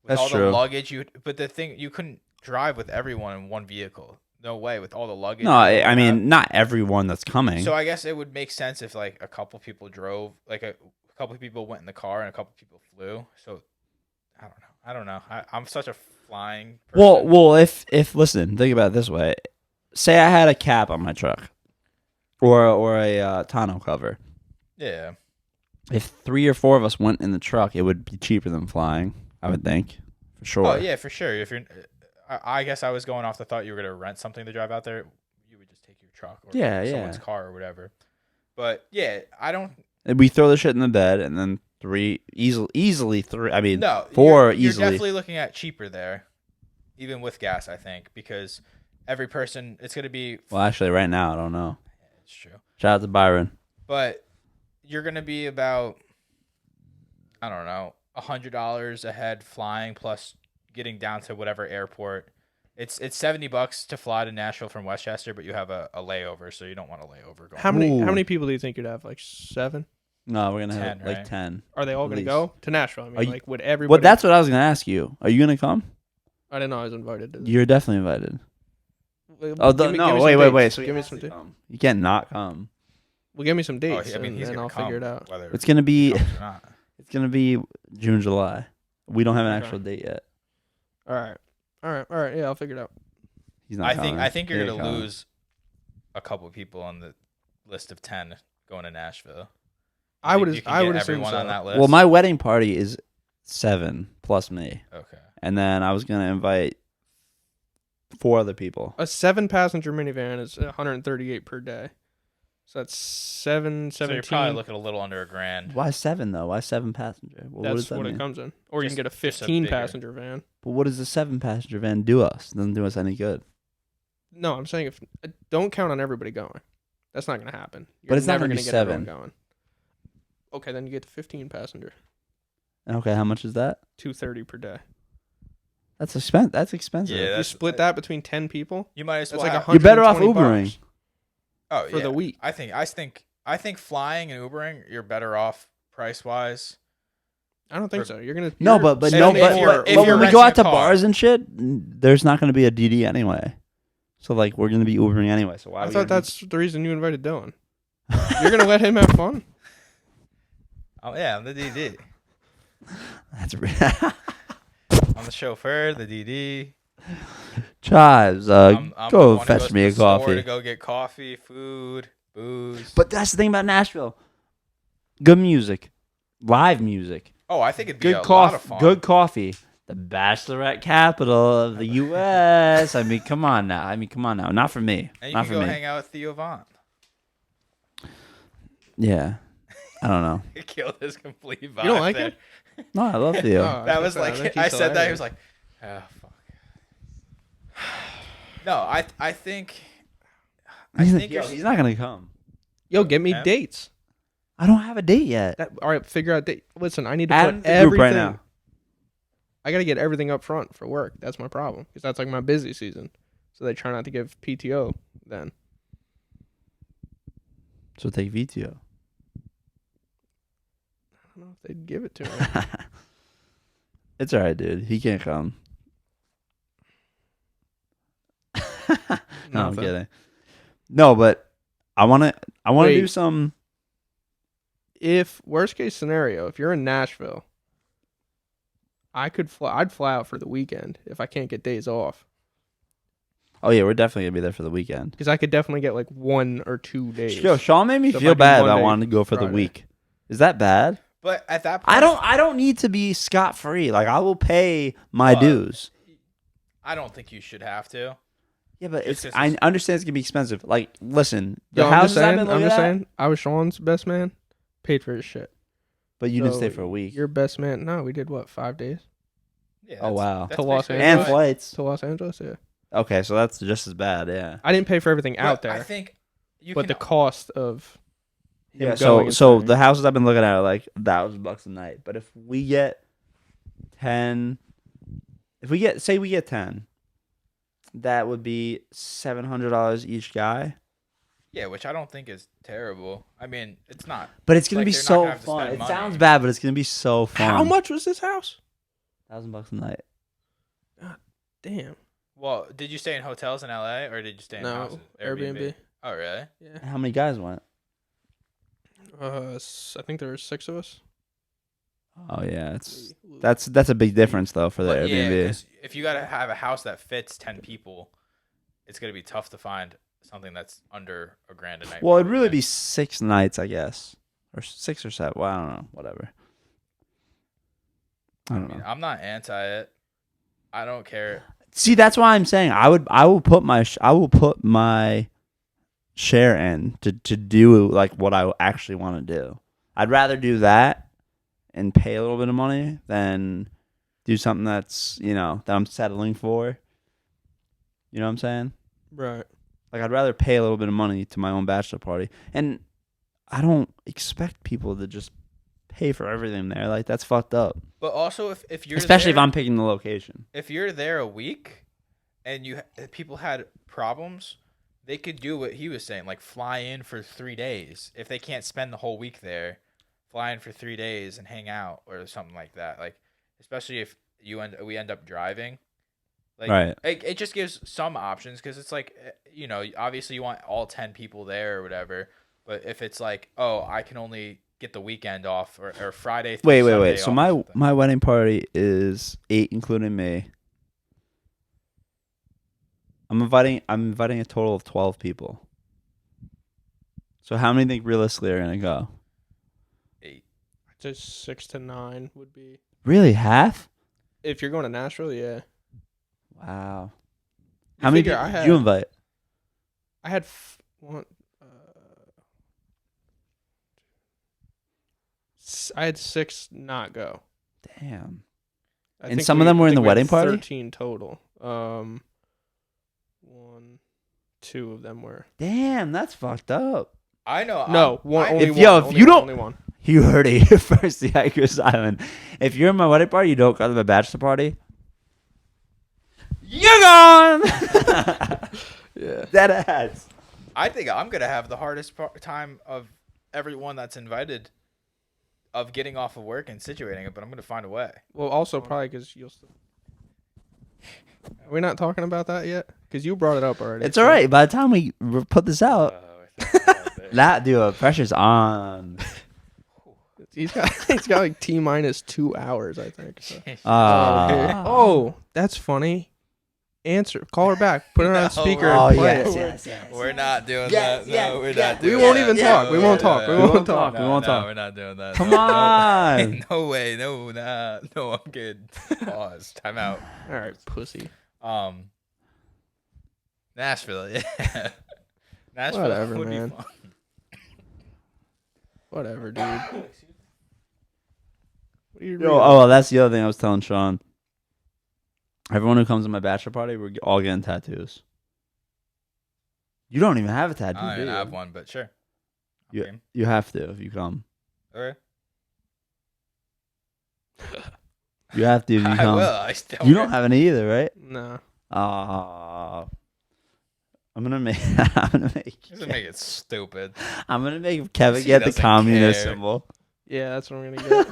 That's all true. the luggage. But the thing you couldn't drive with everyone in one vehicle. No way with all the luggage. No, I mean not everyone that's coming. So I guess it would make sense if like a couple people drove, like a couple people went in the car and a couple people flew. So I don't know. I'm such a flying person. Well, if listen, think about it this way. Say I had a cap on my truck, or a tonneau cover. Yeah. If 3 or 4 of us went in the truck, it would be cheaper than flying. I would think, for sure. Oh yeah, for sure. If you're, I guess I was going off the thought you were gonna rent something to drive out there. You would just take your truck or Yeah, someone's yeah. car or whatever. But yeah, I don't. And we throw the shit in the bed, and then easily 3. I mean, No, 4 you're easily. definitely looking at cheaper there, even with gas. I think because every person, it's gonna be. Well, actually, right now I don't know. It's true, Shout out to Byron. but you're gonna be about, I don't know, $100 a head flying plus getting down to whatever airport. It's $70 to fly to Nashville from Westchester, but you have a layover, so you don't want a layover going. How many Ooh. people do you think you'd have? Like 7? No, we're gonna 10, have like right? 10. Are they all At gonna least. go to Nashville? I mean, Are you- like would everybody? Well, that's what I was gonna ask you. Are you gonna come? I didn't know I was invited to this. You're definitely invited. Well, Oh give me no! some Wait. dates. So give you me have some to dates. come. You can't not come. Well, give me some Oh, dates, I mean, he's and gonna I'll come, figure it out. whether It's gonna be. he comes or not. It's gonna be June, July. We don't have an Okay. actual date yet. All right. Yeah, I'll figure it out. He's not. I think you're He gonna ain't coming. lose a couple people on the list of 10 going to Nashville. I would get assume everyone so. on that list. Well, my wedding party is 7 plus me. Okay. And then I was gonna invite 4 other people. A 7-passenger minivan is 138 per day. So that's 17. So you're probably looking a little under $1,000. Why 7 though? Why 7 passenger? Well, That's what does that what mean? it comes in. Or you can get a just a 15-passenger van. But what does the 7 passenger van do us? It doesn't do us any good. No, I'm saying if don't count on everybody going. That's not going to happen. But it's not never gonna going be to get everyone 7. going. Okay, then you get the 15-passenger. Okay, how much is that? $230 per day. That's expensive. That's expensive. Yeah, You split that between 10 people. You might as well. That's like have- You're better off $120 Ubering. Oh, for the week. I think flying and Ubering, you're better off price wise. I don't think so. You're gonna No, you're but if no, spending but, you're- more- but if when you're we go renting out a to car- bars and shit, there's not going to be a DD anyway. So like we're going to be Ubering anyway. So why? I are we thought gonna that's the reason you invited Dylan. You're gonna let him have fun. Oh yeah, I'm the DD. That's I'm the chauffeur, the DD. Chives. I'm the Go one who fetch goes me to a the store coffee. to go get coffee, food, booze. But that's the thing about Nashville. Good music, live music, oh, I think it'd be good a lot coffee, of fun. good coffee. The bachelorette capital of the U.S. I mean, come on now. Not for me. And you Not can for go me. hang out with Theo Vaughn. Yeah. I don't know. He killed his complete vibe. You don't like there. it? No, I love Theo. Oh, That was I like think I he's said that. He was hilarious. like, "Oh fuck." No, I think He's not gonna come. Yo, get me Em? dates. I don't have a date yet. All right, figure out date. Listen, I need to Add put the group everything. right now. I got to get everything up front for work. That's my problem because that's like my busy season. So they try not to give PTO then. So take VTO. I don't know if they'd give it to me. It's all right, dude. He can't come. No, I'm Nothing. kidding. No, but I want to Wait. do some. If worst case scenario, if you're in Nashville, I'd fly out for the weekend if I can't get days off Oh yeah, we're definitely gonna be there for the weekend. because I could definitely get like 1 or 2 days. Yo, Sean made me So if I feel do bad about Monday, wanting to go for the Friday. week. Is that bad? but at that point, I don't need to be scot free. Like I will pay my Well, dues. I don't think you should have to. Yeah, but Just it's 'cause I it's- understand it's gonna be expensive. Like, listen, the Yo, I'm just houses I've saying. been I'm looking just at, saying. I was Sean's best man. Paid for his shit. but you didn't So stay for a week. Your best man. No, we did what 5 days Yeah, Oh, wow. that's To Los basically And Angeles? it. flights. to Los Angeles. Yeah, Okay, so that's just as bad. Yeah. I didn't pay for everything out But there, I think you but can. the cost of him Yeah. going So and the staying. houses I've been looking at are like $1,000 a night. But if we get 10, say we get 10, that would be $700 each guy. yeah, which I don't think is terrible. I mean, it's not. But it's gonna Like, be they're not so gonna have to fun. spend It money. sounds bad, but it's gonna be so fun. How much was this house? $1,000 a night. Damn. Well, did you stay in hotels in LA or did you stay in No, houses? Airbnb. Oh, really? Yeah. How many guys went? I think there were 6 of us. Oh yeah, that's a big difference though for the But yeah, Airbnb. 'cause if you gotta have a house that fits 10 people, it's gonna be tough to find something that's under $1,000 a night. Well, it'd really probably. be 6 nights, I guess, or 6 or 7. Well, I don't know. Whatever. I don't I mean, know. I'm not anti it. I don't care. See, that's why I'm saying I will put my share in to do like what I actually want to do. I'd rather do that and pay a little bit of money than do something that's, that I'm settling for. You know what I'm saying? Right. Like, I'd rather pay a little bit of money to my own bachelor party. And I don't expect people to just pay for everything there. Like, that's fucked up. But also, if you're Especially if there, I'm picking the location. if you're there a week and people had problems, they could do what he was saying, like fly in for 3 days. If they can't spend the whole week there, fly in for 3 days and hang out or something like that. Like, especially if we end up driving. Like, Right. It just gives some options because it's like, obviously you want all 10 people there or whatever. But if it's like, oh, I can only get the weekend off or Friday through Sunday Wait. So off or something. my wedding party is 8, including me. I'm inviting a total of 12 people. So how many think realistically are gonna go? 8. Just 6 to 9 would be. Really, half? If you're going to Nashville, yeah. Wow. You How many figure did you invite? I had one. I had 6 not go. Damn. I And think some of them were I in the think we had wedding party? 13 total. 1, 2 of them were. Damn, that's fucked up. I know. No, one. Only if one. yo, if only you one, don't- only one. You heard it here first, the Yikers Island. If you're in my wedding party, you don't go to the bachelor party. You're gone. Yeah. Dead ass. I think I'm gonna have the hardest time of everyone that's invited of getting off of work and situating it, but I'm gonna find a way. Well, also probably because you'll. Are we not talking about that yet? Because you brought it up already. It's all right. By the time we put this out, dude, pressure's on. He's got like T-minus 2 hours, I think. So. Ah. Oh, that's funny. Answer. Call her back. Put her on speaker Oh, and play yes. it. We're not doing Yes, that. yes, No, we're yes. not. We doing won't that. even talk. We won't talk. We won't talk. We won't talk. We're not doing that. Come No, on. No way. No, nah. No, I'm good. Pause. Time out. All right, pussy. Nashville. Yeah. Nashville Whatever, would man. be fun. Whatever, dude. What are you Yo, well, that's the other thing I was telling Sean. Everyone who comes to my bachelor party, we're all getting tattoos. You don't even have a tattoo. I don't do even you? have one, but sure. I'm You, game. you have to if you come. Okay. You have to if you I come. will. I still. You don't have any either, right? No. I'm gonna make. I'm gonna make. Doesn't make it stupid. I'm gonna make Kevin He get the doesn't communist care. symbol. Yeah, that's what I'm gonna get.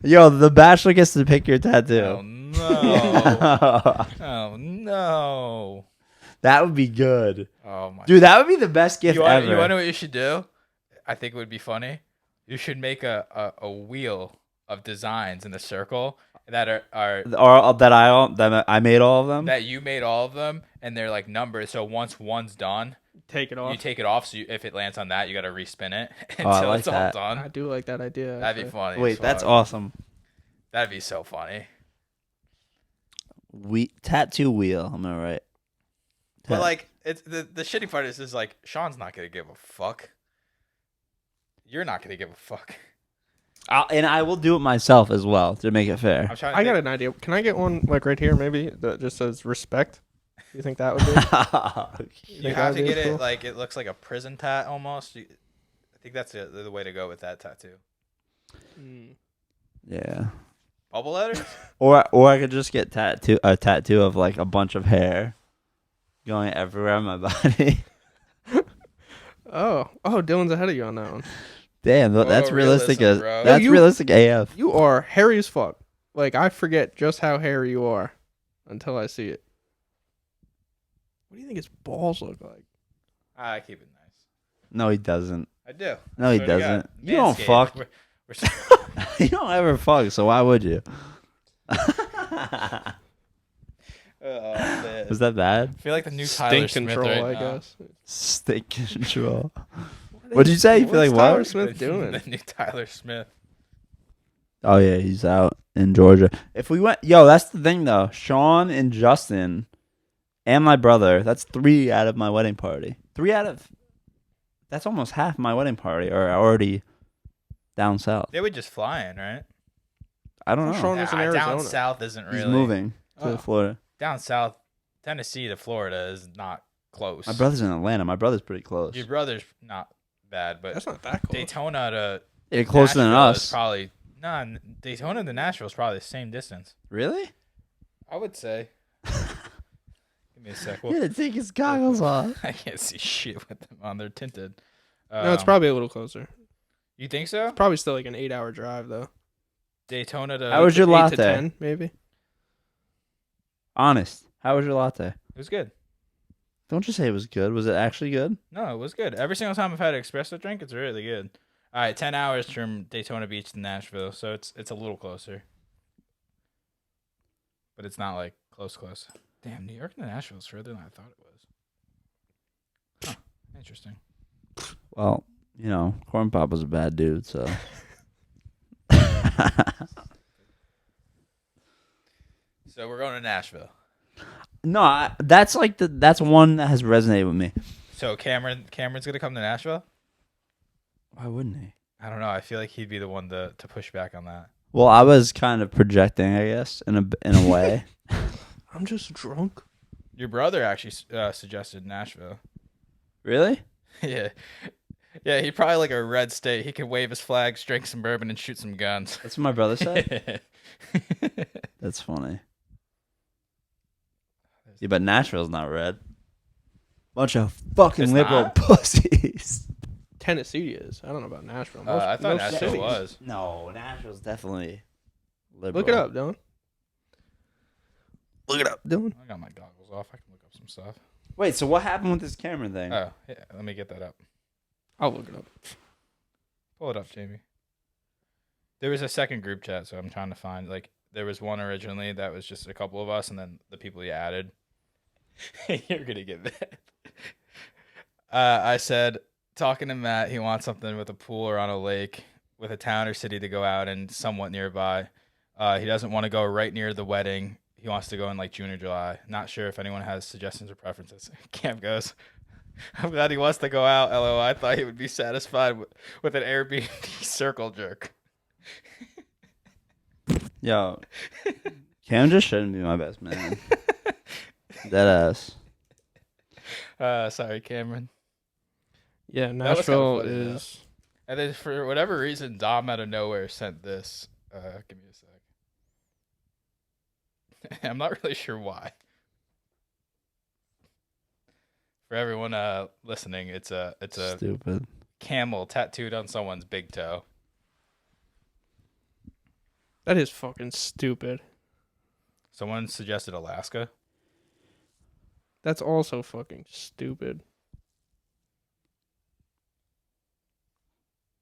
Yo, the bachelor gets to pick your tattoo. Oh no. Oh no. That would be good, Oh my. dude. That would be the best gift You want ever. to know what you should do? I think it would be funny. You should make a wheel of designs in a circle that are or that I made all of them. that you made all of them, and they're like numbers. So once one's done, Take it off. you take it off. So if it lands on that, you got to respin it I until like it's all that. done. I do like that idea. That'd be actually. funny. Wait, as that's fuck. awesome. That'd be so funny. Tattoo wheel. I'm gonna write. But like, it's the shitty part is like Sean's not gonna give a fuck. You're not gonna give a fuck. And I will do it myself as well to make it fair. I'm trying. To I got think. an idea. Can I get one like right here, maybe that just says respect? You think that would be? You think have that'd to be get cool? it like it looks like a prison tat almost. I think that's the way to go with that tattoo. Yeah. Bubble letters? Or I could just get a tattoo of like a bunch of hair going everywhere on my body. Oh, Dylan's ahead of you on that one. Damn, that's realistic. realism, bro. That's You- realistic AF. You are hairy as fuck. Like I forget just how hairy you are until I see it. What do you think his balls look like? I keep it nice. No, he doesn't. I do. No, he Swear to God. doesn't. You don't Manscaped. fuck. We're You don't ever fuck, so why would you? man. Was that bad? I feel like the new Tyler Stink Smith control, right I now. guess. Stick control. What'd you say? You feel like What's Tyler what? Smith doing? The new Tyler Smith. Oh yeah, he's out in Georgia. If we went, yo, that's the thing though. Sean and Justin, and my brother. That's 3 out of my wedding party. 3 out of. That's almost half my wedding party are already down south. They would just fly in, right? I don't know. Sean was in Down Arizona. south isn't really. He's moving to Oh. Florida. Down south, Tennessee to Florida is not close. My brother's in Atlanta. My brother's pretty close. Your brother's not bad, but That's not that close. Daytona to Yeah, closer than Nashville is us. probably Daytona to Nashville is probably the same distance. Really? I would say. Give me a sec. He had to take his goggles off. I can't see shit with them on. They're tinted. No, it's probably a little closer. You think so? Probably still like an 8-hour drive though. Daytona to. How was your 8 latte? to 10, maybe. Honest. How was your latte? It was good. Don't just say it was good. Was it actually good? No, it was good. Every single time I've had an espresso drink, it's really good. All right, 10 hours from Daytona Beach to Nashville, so it's a little closer. But it's not like close. Damn, New York to Nashville is further than I thought it was. Huh, interesting. Well, You know, Corn Pop was a bad dude, so. So we're going to Nashville. No, that's one that has resonated with me. So Cameron's gonna come to Nashville? Why wouldn't he? I don't know. I feel like he'd be the one to push back on that. Well, I was kind of projecting, I guess, in a way. I'm just drunk. Your brother actually suggested Nashville. Really? Yeah. Yeah, he probably like a red state. He could wave his flags, drink some bourbon, and shoot some guns. That's what my brother said. That's funny. Yeah, but Nashville's not red. Bunch of fucking It's liberal not? pussies. Tennessee is. I don't know about Nashville. I thought most Nashville cities. was. No, Nashville's definitely liberal. Look it up, Dylan. Look it up, Dylan. I got my goggles off. I can look up some stuff. Wait, so what happened with this Cameron thing? Oh, yeah. Let me get that up. I'll look it up. Pull it up, Jamie. There was a second group chat, so I'm trying to find, like, there was one originally that was just a couple of us, and then the people you added. You're going to get mad. I said, talking to Matt, he wants something with a pool or on a lake with a town or city to go out and somewhat nearby. He doesn't want to go right near the wedding. He wants to go in, like, June or July. Not sure if anyone has suggestions or preferences. Cam goes, I'm glad he wants to go out, LOL. I thought he would be satisfied with an Airbnb circle jerk. Yo, Cam just shouldn't be my best man. Deadass. Sorry, Cameron. Yeah, was kinda Nashville funny, though. is. And then for whatever reason, Dom out of nowhere sent this. Give me a sec. I'm not really sure why. For everyone listening, it's a Stupid. camel tattooed on someone's big toe. That is fucking stupid. Someone suggested Alaska. That's also fucking stupid.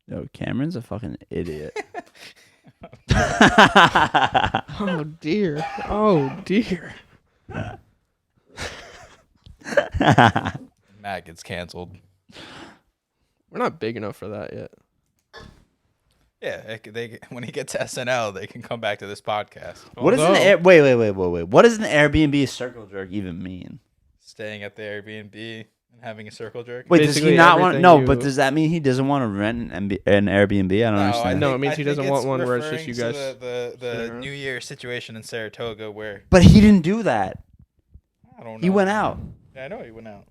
Yo, Cameron's a fucking idiot. Oh dear. Oh dear. Matt gets canceled. We're not big enough for that yet. Yeah, they when he gets SNL, they can come back to this podcast. What is wait. What does an Airbnb circle jerk even mean? Staying at the Airbnb and having a circle jerk. Wait, does Basically he not want? everything No, you- but does that mean he doesn't want to rent an Airbnb? I don't understand. No, it means he doesn't want one where it's just you referring guys to the sitting around. New Year situation in Saratoga where But he didn't do that. I don't know. He went out. Yeah, I know he went out.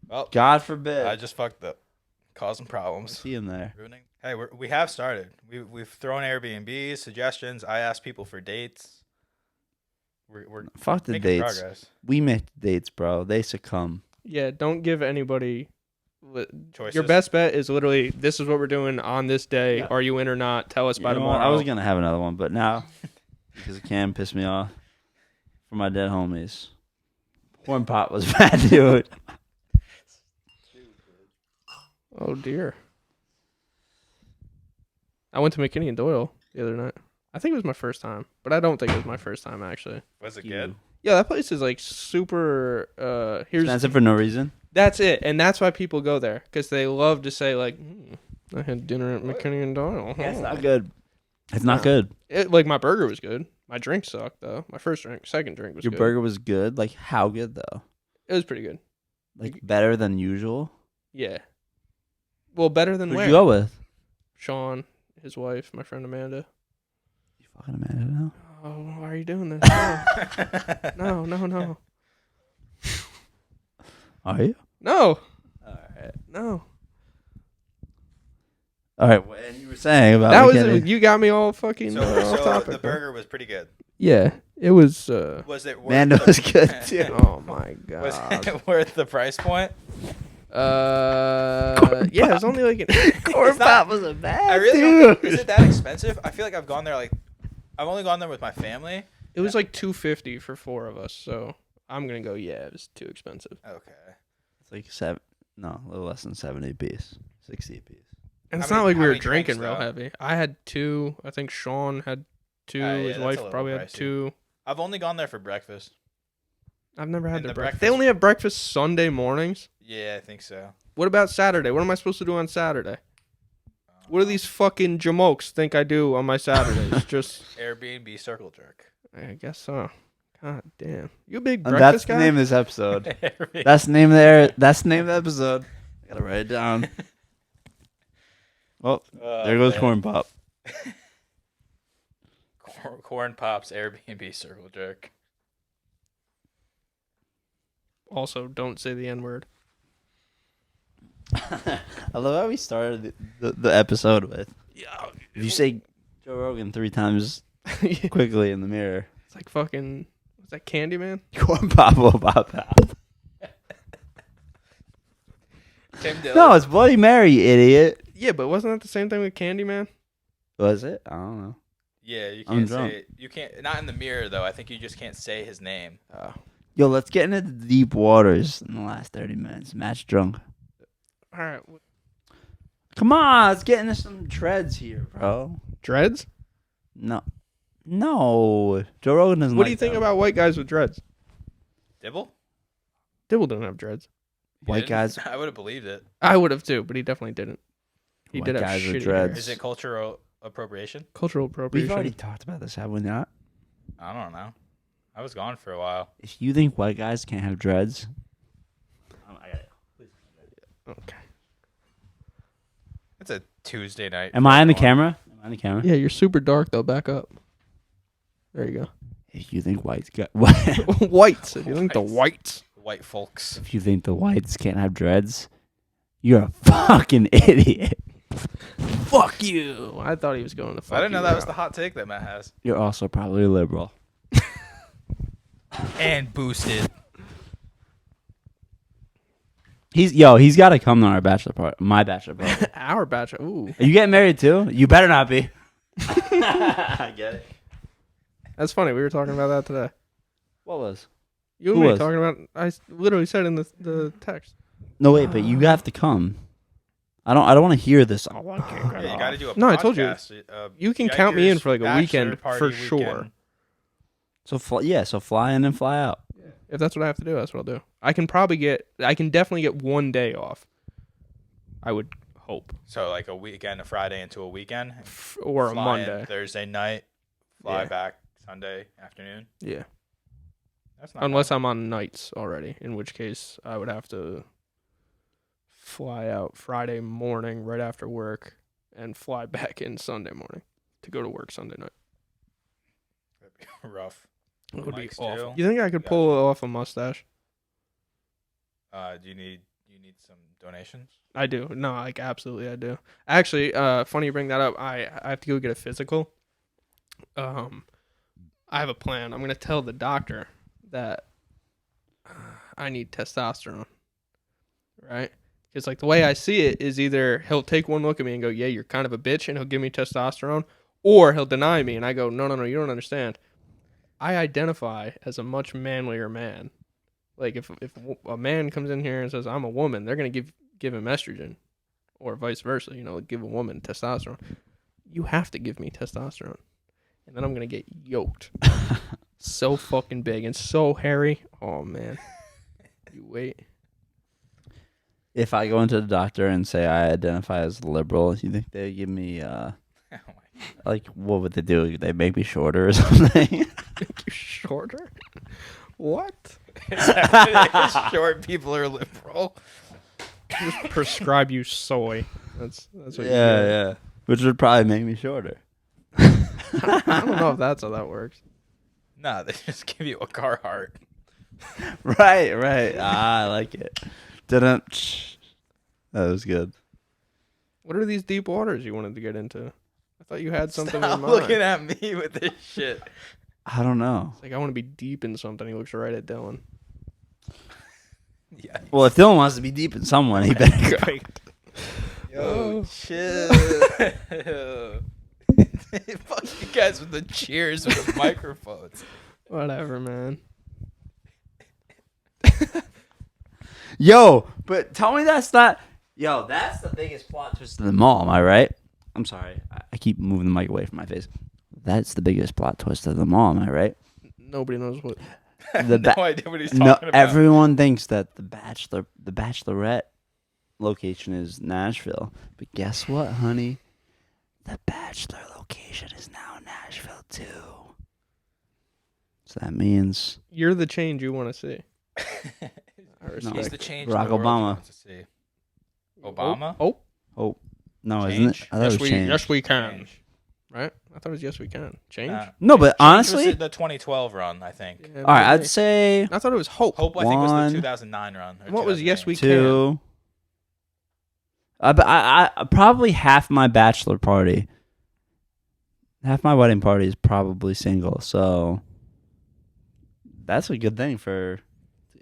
Well, God forbid. I just fucked up, causing I problems. see him there. Ruining. Hey, we have started. We've thrown Airbnbs, suggestions. I asked people for dates. We're Fuck the making dates. progress. We make the dates, bro. They succumb. Yeah, don't give anybody. Choices. Your best bet is literally, this is what we're doing on this day. Yeah. Are you in or not? Tell us by You know what? tomorrow. I was gonna have another one, but now because Cam pissed me off for my dead homies. Corn Pot was bad, dude. Oh dear. I went to McKinney and Doyle the other night. I think it was my first time, but I don't think it was my first time actually. Was it good? Yeah, that place is like super. Here's Expensive for no reason. That's it, and that's why people go there because they love to say like, I had dinner at McKinney and Doyle. Yeah, it's not good. It's not good. Like my burger was good. My drink sucked though. My second drink was Your good. burger was good. Like how good though? It was pretty good. Like better than usual. Yeah. Well, better than Who'd where? you go with? Sean, his wife, my friend Amanda. You fucking Amanda now. Oh, why are you doing this? No, no, no, no. Are you? No, All right. no. All right. And you were saying about That was McKinney. you got me all fucking So, off so topic. the bro. burger was pretty good. Yeah, it was. Was it worth Amanda the, was good too. Oh my god. Was it worth the price point? Yeah, it was only like an Corn It's not- Pop was a bad I really dude. don't. Is it that expensive? I feel like I've gone there I've only gone there with my family. It was like $250 for 4 of us, so I'm gonna go. Yeah, it was too expensive. Okay. It's like a little less than 70 piece, 60 piece. And it's How not many- like how we were many drinking drinks, real though? heavy. I had 2. I think Sean had 2. Yeah, His that's a wife little probably had pricey. 2. I've only gone there for breakfast. I've never had And their the breakfast. They only have breakfast Sunday mornings? Yeah, I think so. What about Saturday? What am I supposed to do on Saturday? What do these fucking jamokes think I do on my Saturdays? Just Airbnb circle jerk. I guess so. God damn. You a big And breakfast that's guy? the name of this episode. That's the name of that's the name of the episode. I gotta write it down. Well, there goes Corn Pop. Corn Pop's Airbnb circle jerk. Also, don't say the N-word. I love how we started the episode with. If you say Joe Rogan 3 times quickly in the mirror. It's like fucking, was that Candyman? Corn Pop will pop out. Tim Dillon. No, it's Bloody Mary, you idiot. Yeah, but wasn't that the same thing with Candyman? Was it? I don't know. Yeah, you I'm can't drunk. say it. You can't. Not in the mirror though. I think you just can't say his name. Yo, let's get into the deep waters in the last 30 minutes. Match drunk. All right. Come on, let's get into some treads here, bro. Dreads? No. Joe Rogan doesn't What like do you think them. about white guys with dreads? Dibble? Dibble don't have dreads. He White didn't? guys. I would have believed it. I would have too, but he definitely didn't. He White did have guys with shitty dreads. hair. Is it cultural appropriation? Cultural appropriation. We've already talked about this, have we not? I don't know. I was gone for a while. If you think white guys can't have dreads, Okay. It's a Tuesday night. am I on the camera? Am I on the camera? Yeah, you're super dark though. Back up. There you go. If you think whites got Whites. If you think the whites. White folks. if you think the whites can't have dreads, you're a fucking idiot. Fuck you. I thought he was going to fuck I didn't know you that was out. the hot take that Matt has. You're also probably liberal. And boosted. He's got to come to our bachelor party. My bachelor party. Our bachelor. Ooh. Are you getting married too? You better not be. I get it. That's funny. We were talking about that today. What was? You and Who me was? talking about. I literally said in the text. No, wait, but you have to come. I don't want to hear this. Oh, I can't get Yeah, you off. got to do a podcast. No, I told you. You can count me in for, like, a weekend for sure. So fly in and fly out. If that's what I have to do, that's what I'll do. I can definitely get one day off. I would hope. So like a weekend, a Friday into a weekend, Or a fly in Monday. Thursday night, fly Yeah. back Sunday afternoon. Yeah. That's not Unless bad. I'm on nights already, in which case I would have to fly out Friday morning right after work and fly back in Sunday morning to go to work Sunday night. That'd be rough. It would be Mics, awful. too? You think I could pull off a mustache? Do you need some donations? I do. No, like absolutely I do. Actually, funny you bring that up. I have to go get a physical. I have a plan. I'm gonna tell the doctor that I need testosterone. Right? Because like the way I see it is either he'll take one look at me and go, "Yeah, you're kind of a bitch," and he'll give me testosterone, or he'll deny me and I go, "No, you don't understand. I identify as a much manlier man. Like if a man comes in here and says I'm a woman, they're gonna give him estrogen, or vice versa. You know, give a woman testosterone. You have to give me testosterone, and then I'm gonna get yoked. So fucking big and so hairy. Oh man, you wait. If I go into the doctor and say I identify as liberal, you think they give me Oh my like what would they do? They make me shorter or something? You're shorter. What? Short people are liberal. Just prescribe you soy. That's what you get. yeah. Which would probably make me shorter. I don't know if that's how that works. Nah, they just give you a Carrhart. Right. I like it. Didn't. That was good. What are these deep waters you wanted to get into? I thought you had something Stop in mind. looking at me with this shit. I don't know. It's like I want to be deep in something. He looks right at Dylan. Yeah. Well, if Dylan wants to be deep in someone, he better go. Yo, chill. Fuck you guys with the cheers with the microphones. Whatever, man. Yo, but tell me that's not. Yo, that's the biggest plot twist of them all. Am I right? I'm sorry. I keep moving the mic away from my face. That's the biggest plot twist of them all. Am I right? Nobody knows what. I have no idea what he's talking No, about. everyone thinks that the Bachelorette location is Nashville, but guess what, honey? The Bachelor location is now Nashville too. So that means You're the change you want to see. He's the change Barack in the world Obama. he wants to see. Obama? Oh, no, Change? isn't it? I thought it was change. yes we can. Change. Right? I thought it was yes we can. Change? No, but Change was honestly, the 2012 run, I think. Yeah, all right, maybe. I'd say I thought it was hope. Hope, I think, was One. the 2009 run. or What was yes we 2008. can? 2. I probably half my bachelor party, half my wedding party is probably single. So that's a good thing for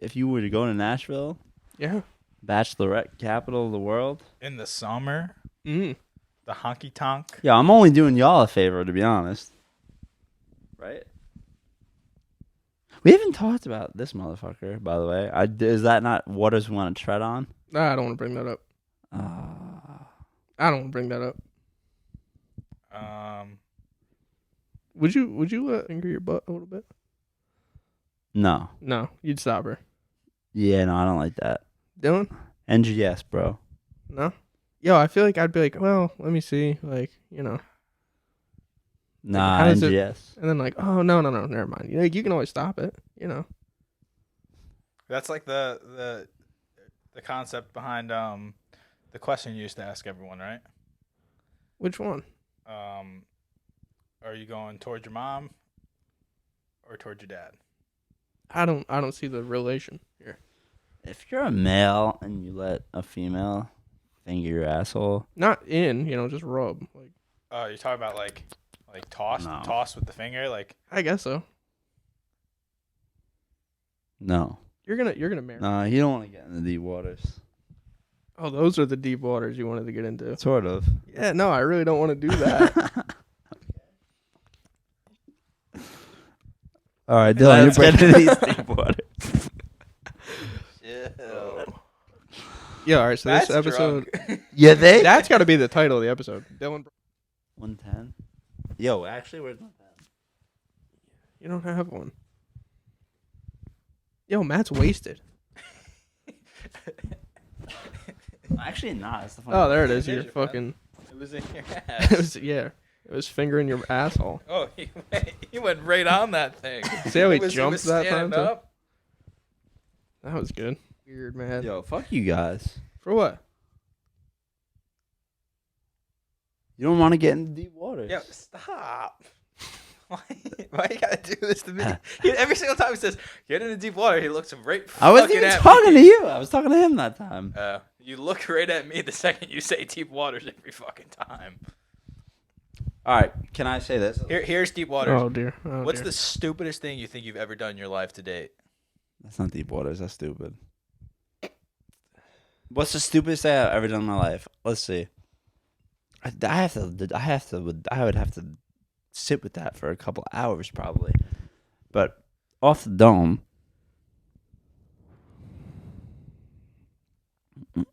if you were to go to Nashville, Yeah. Bachelorette capital of the world. In the summer, Mm. the honky tonk. Yeah, I'm only doing y'all a favor, to be honest. Right? We haven't talked about this motherfucker, by the way. Is that not waters we want to tread on? Nah, I don't want to bring that up. I don't want to bring that up. Would you anger your butt a little bit? No. No, you'd stop her. Yeah, no, I don't like that. Dylan? NGS, bro. No? Yo, I feel like I'd be like, well, let me see. Like, Nah, how does it- NGS. and then like, oh, no, never mind. Like, you can always stop it, That's like the concept behind the question you used to ask everyone, right? Which one? Are you going towards your mom or towards your dad? I don't see the relation here. If you're a male and you let a female finger your asshole, Not in, just rub. Like, Oh, you're talking about like toss No. toss with the finger, like I guess so. no. You're gonna marry. No, you don't want to get in the deep waters. Oh, those are the deep waters you wanted to get into. Sort of. Yeah, no, I really don't want to do that. All right, Dylan, Let's you're get breaking these deep waters. Yeah, all right. So this episode, Yeah, they. that's got to be the title of the episode. Dylan, 110. Yo, actually, where's my pen? you don't have one. Yo, Matt's wasted. Actually, not. That's the funny Oh, there it part. is. There's You're your pen. fucking. it was in your It ass. was it was fingering your asshole. Oh, he went right on that thing. See how he was jumped that standing time, too? up. That was good. Weird, man. Yo, fuck you guys. For what? You don't want to get into deep waters. Yo, stop. Why you gotta do this to me? Every single time he says, get into deep water, he looks right I wasn't fucking even at talking me. to you. I was talking to him that time. You look right at me the second you say deep waters every fucking time. All right, can I say this? Here's deep waters. Oh dear. Oh, What's dear. the stupidest thing you think you've ever done in your life to date? That's not deep waters. That's stupid. What's the stupidest thing I've ever done in my life? Let's see. I would have to sit with that for a couple hours probably. But off the dome, I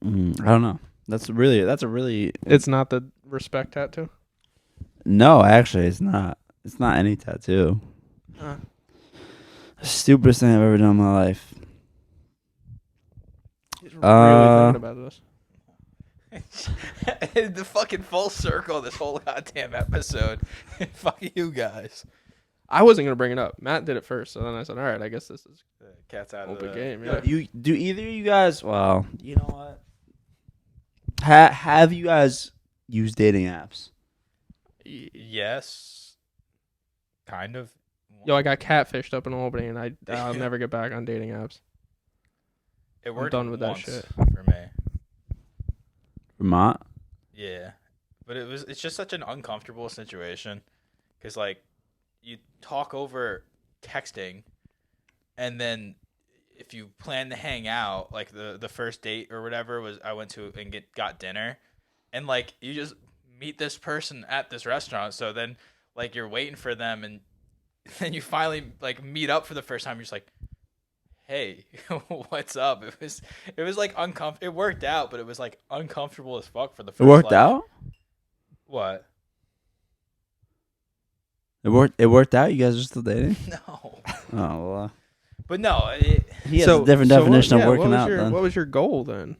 don't know. That's a really. It's not the respect tattoo. No, actually, it's not. It's not any tattoo. Stupidest thing I've ever done in my life. He's really thinking about this. The fucking full circle this whole goddamn episode. Fuck you guys. I wasn't gonna bring it up. Matt did it first, so then I said, "All right, I guess this is The cat's out of open the game." Yo, Yeah. do either of you guys? Well, you know what? Have you guys used dating apps? Yes. Kind of. Yo, I got catfished up in Albany, and I'll never get back on dating apps. It worked done with that once shit. for me. Vermont? Yeah, but it's just such an uncomfortable situation because like you talk over texting, and then if you plan to hang out, like the first date or whatever was I went to and got dinner, and like you just meet this person at this restaurant, so then like you're waiting for them, and then you finally like meet up for the first time. You're just like, hey, what's up? It was like uncomfortable. It worked out, but it was like uncomfortable as fuck for the first. It worked like, out? What? It worked out? You guys are still dating? No. Oh, well. But no, He has a different definition of working out. What was your goal then?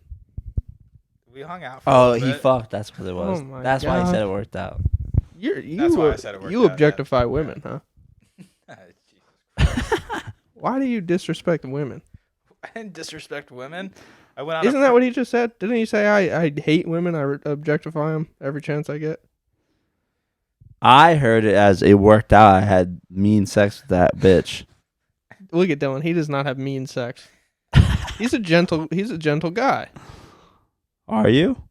we hung out for a little bit. Fucked. That's what it was. Oh That's God. why he said it worked out. That's why I said it worked you out, objectify yeah. women, huh? Jesus. Why do you disrespect women? I didn't disrespect women. I went on. Isn't that what he just said? Didn't he say I hate women? I objectify them every chance I get. I heard it as it worked out. I had mean sex with that bitch. Look at Dylan. He does not have mean sex. He's a gentle guy. Are you?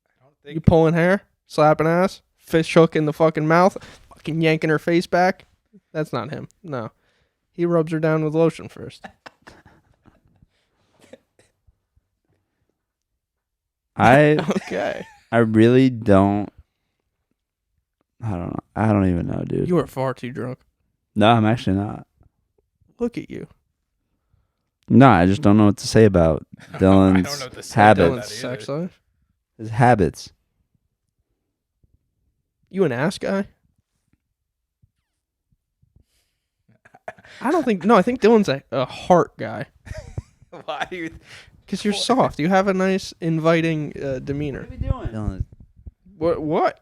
I don't think You pulling hair, slapping ass, fish hook in the fucking mouth, fucking yanking her face back. That's not him. No. He rubs her down with lotion first. Okay. I really don't. I don't know. I don't even know, dude. You are far too drunk. No, I'm actually not. Look at you. No, I just don't know what to say about I don't know Dylan's what to say habits. about Dylan's that sex either. life. His habits. You an ass guy? I don't think. No, I think Dylan's a heart guy. Why do you? Because you're soft. You have a nice, inviting demeanor. What are we doing? Dylan, What?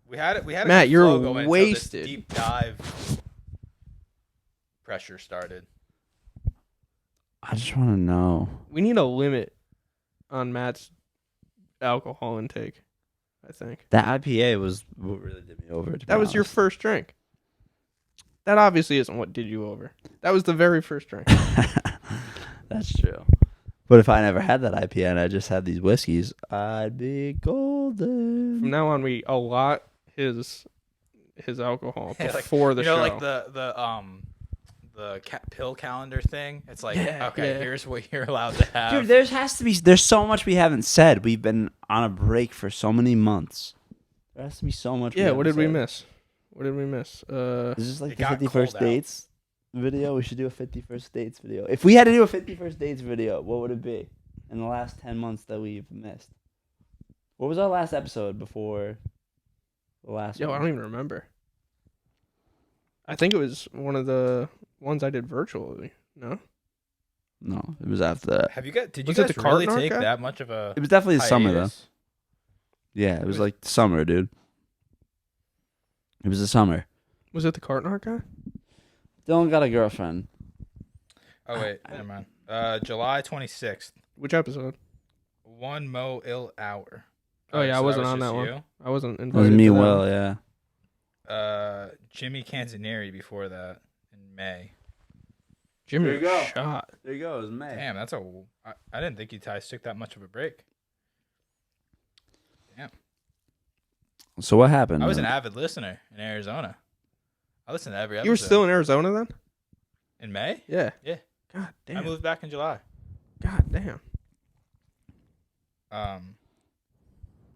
We had it. We had a Matt, good you're flow going until wasted. this deep dive pressure started. I just want to know. We need a limit on Matt's alcohol intake, I think. That IPA was what really did me over. That was your first drink. That obviously isn't what did you over. That was the very first drink. That's true. But if I never had that IPA and I just had these whiskeys, I'd be golden. From now on, we allot his alcohol Yeah, like, before the show. like the pill calendar thing. It's like, okay, here's what you're allowed to have. Dude, there's so much we haven't said. We've been on a break for so many months. There has to be so much. Yeah, what did we miss? What did we miss? Is this like It the got 51st cold out. dates video? We should do a 51st dates video. If we had to do a 51st dates video, what would it be in the last 10 months that we've missed? What was our last episode before the last Yo, one? I don't even remember. I think it was one of the ones I did virtually. No? No, it was after that. Have you got? Did you Was it guys the really Carrhart take guy? that much of a? It was definitely the summer, though. hiatus? Yeah, it was like summer, dude. It was the summer. Was it the Carrhart guy? Dylan got a girlfriend. Oh wait, never mind. July 26th. Which episode? One Mo Ill Hour. Oh, yeah, I so wasn't was on just that one. you? I wasn't It was invited. me to and that Will, one. yeah. Jimmy Canzanieri before that in May. Jimmy There you go. shot. There you go. It was May. Damn, that's a. I didn't think you guys took that much of a break. Damn. So what happened? I was an then? avid listener in Arizona. I listened to every episode. You were still in Arizona then? in May? Yeah. Yeah. God I damn. moved back in July. God damn.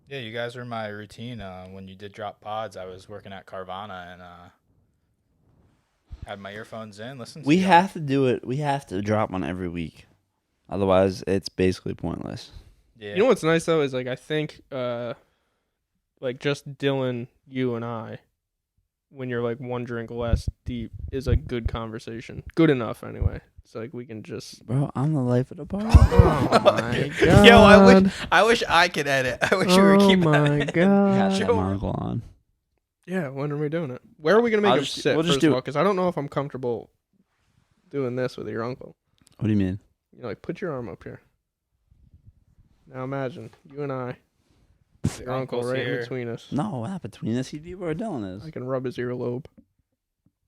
Yeah, you guys were in my routine when you did drop pods. I was working at Carvana and had my earphones in, listening to We y'all. have to do it. We have to drop one every week. Otherwise, it's basically pointless. Yeah. You know what's nice though is like I think like just Dylan, you and I, when you're like one drink less deep, is a good conversation. Good enough anyway. It's like we can just. Bro, I'm the life of the party. Oh my god. Yo, I wish I could edit. I wish you were keeping Oh my that. god. Got Sure. that monocle on. Yeah, when are we doing it? Where are we gonna make I'll him just- sit? we'll just First do of it. all, because I don't know if I'm comfortable doing this with your uncle. What do you mean? You know, like put your arm up here. Now imagine you and I, your uncle Uncle's right in here. between us. No, not between us. He'd be where Dylan I is. can rub his earlobe.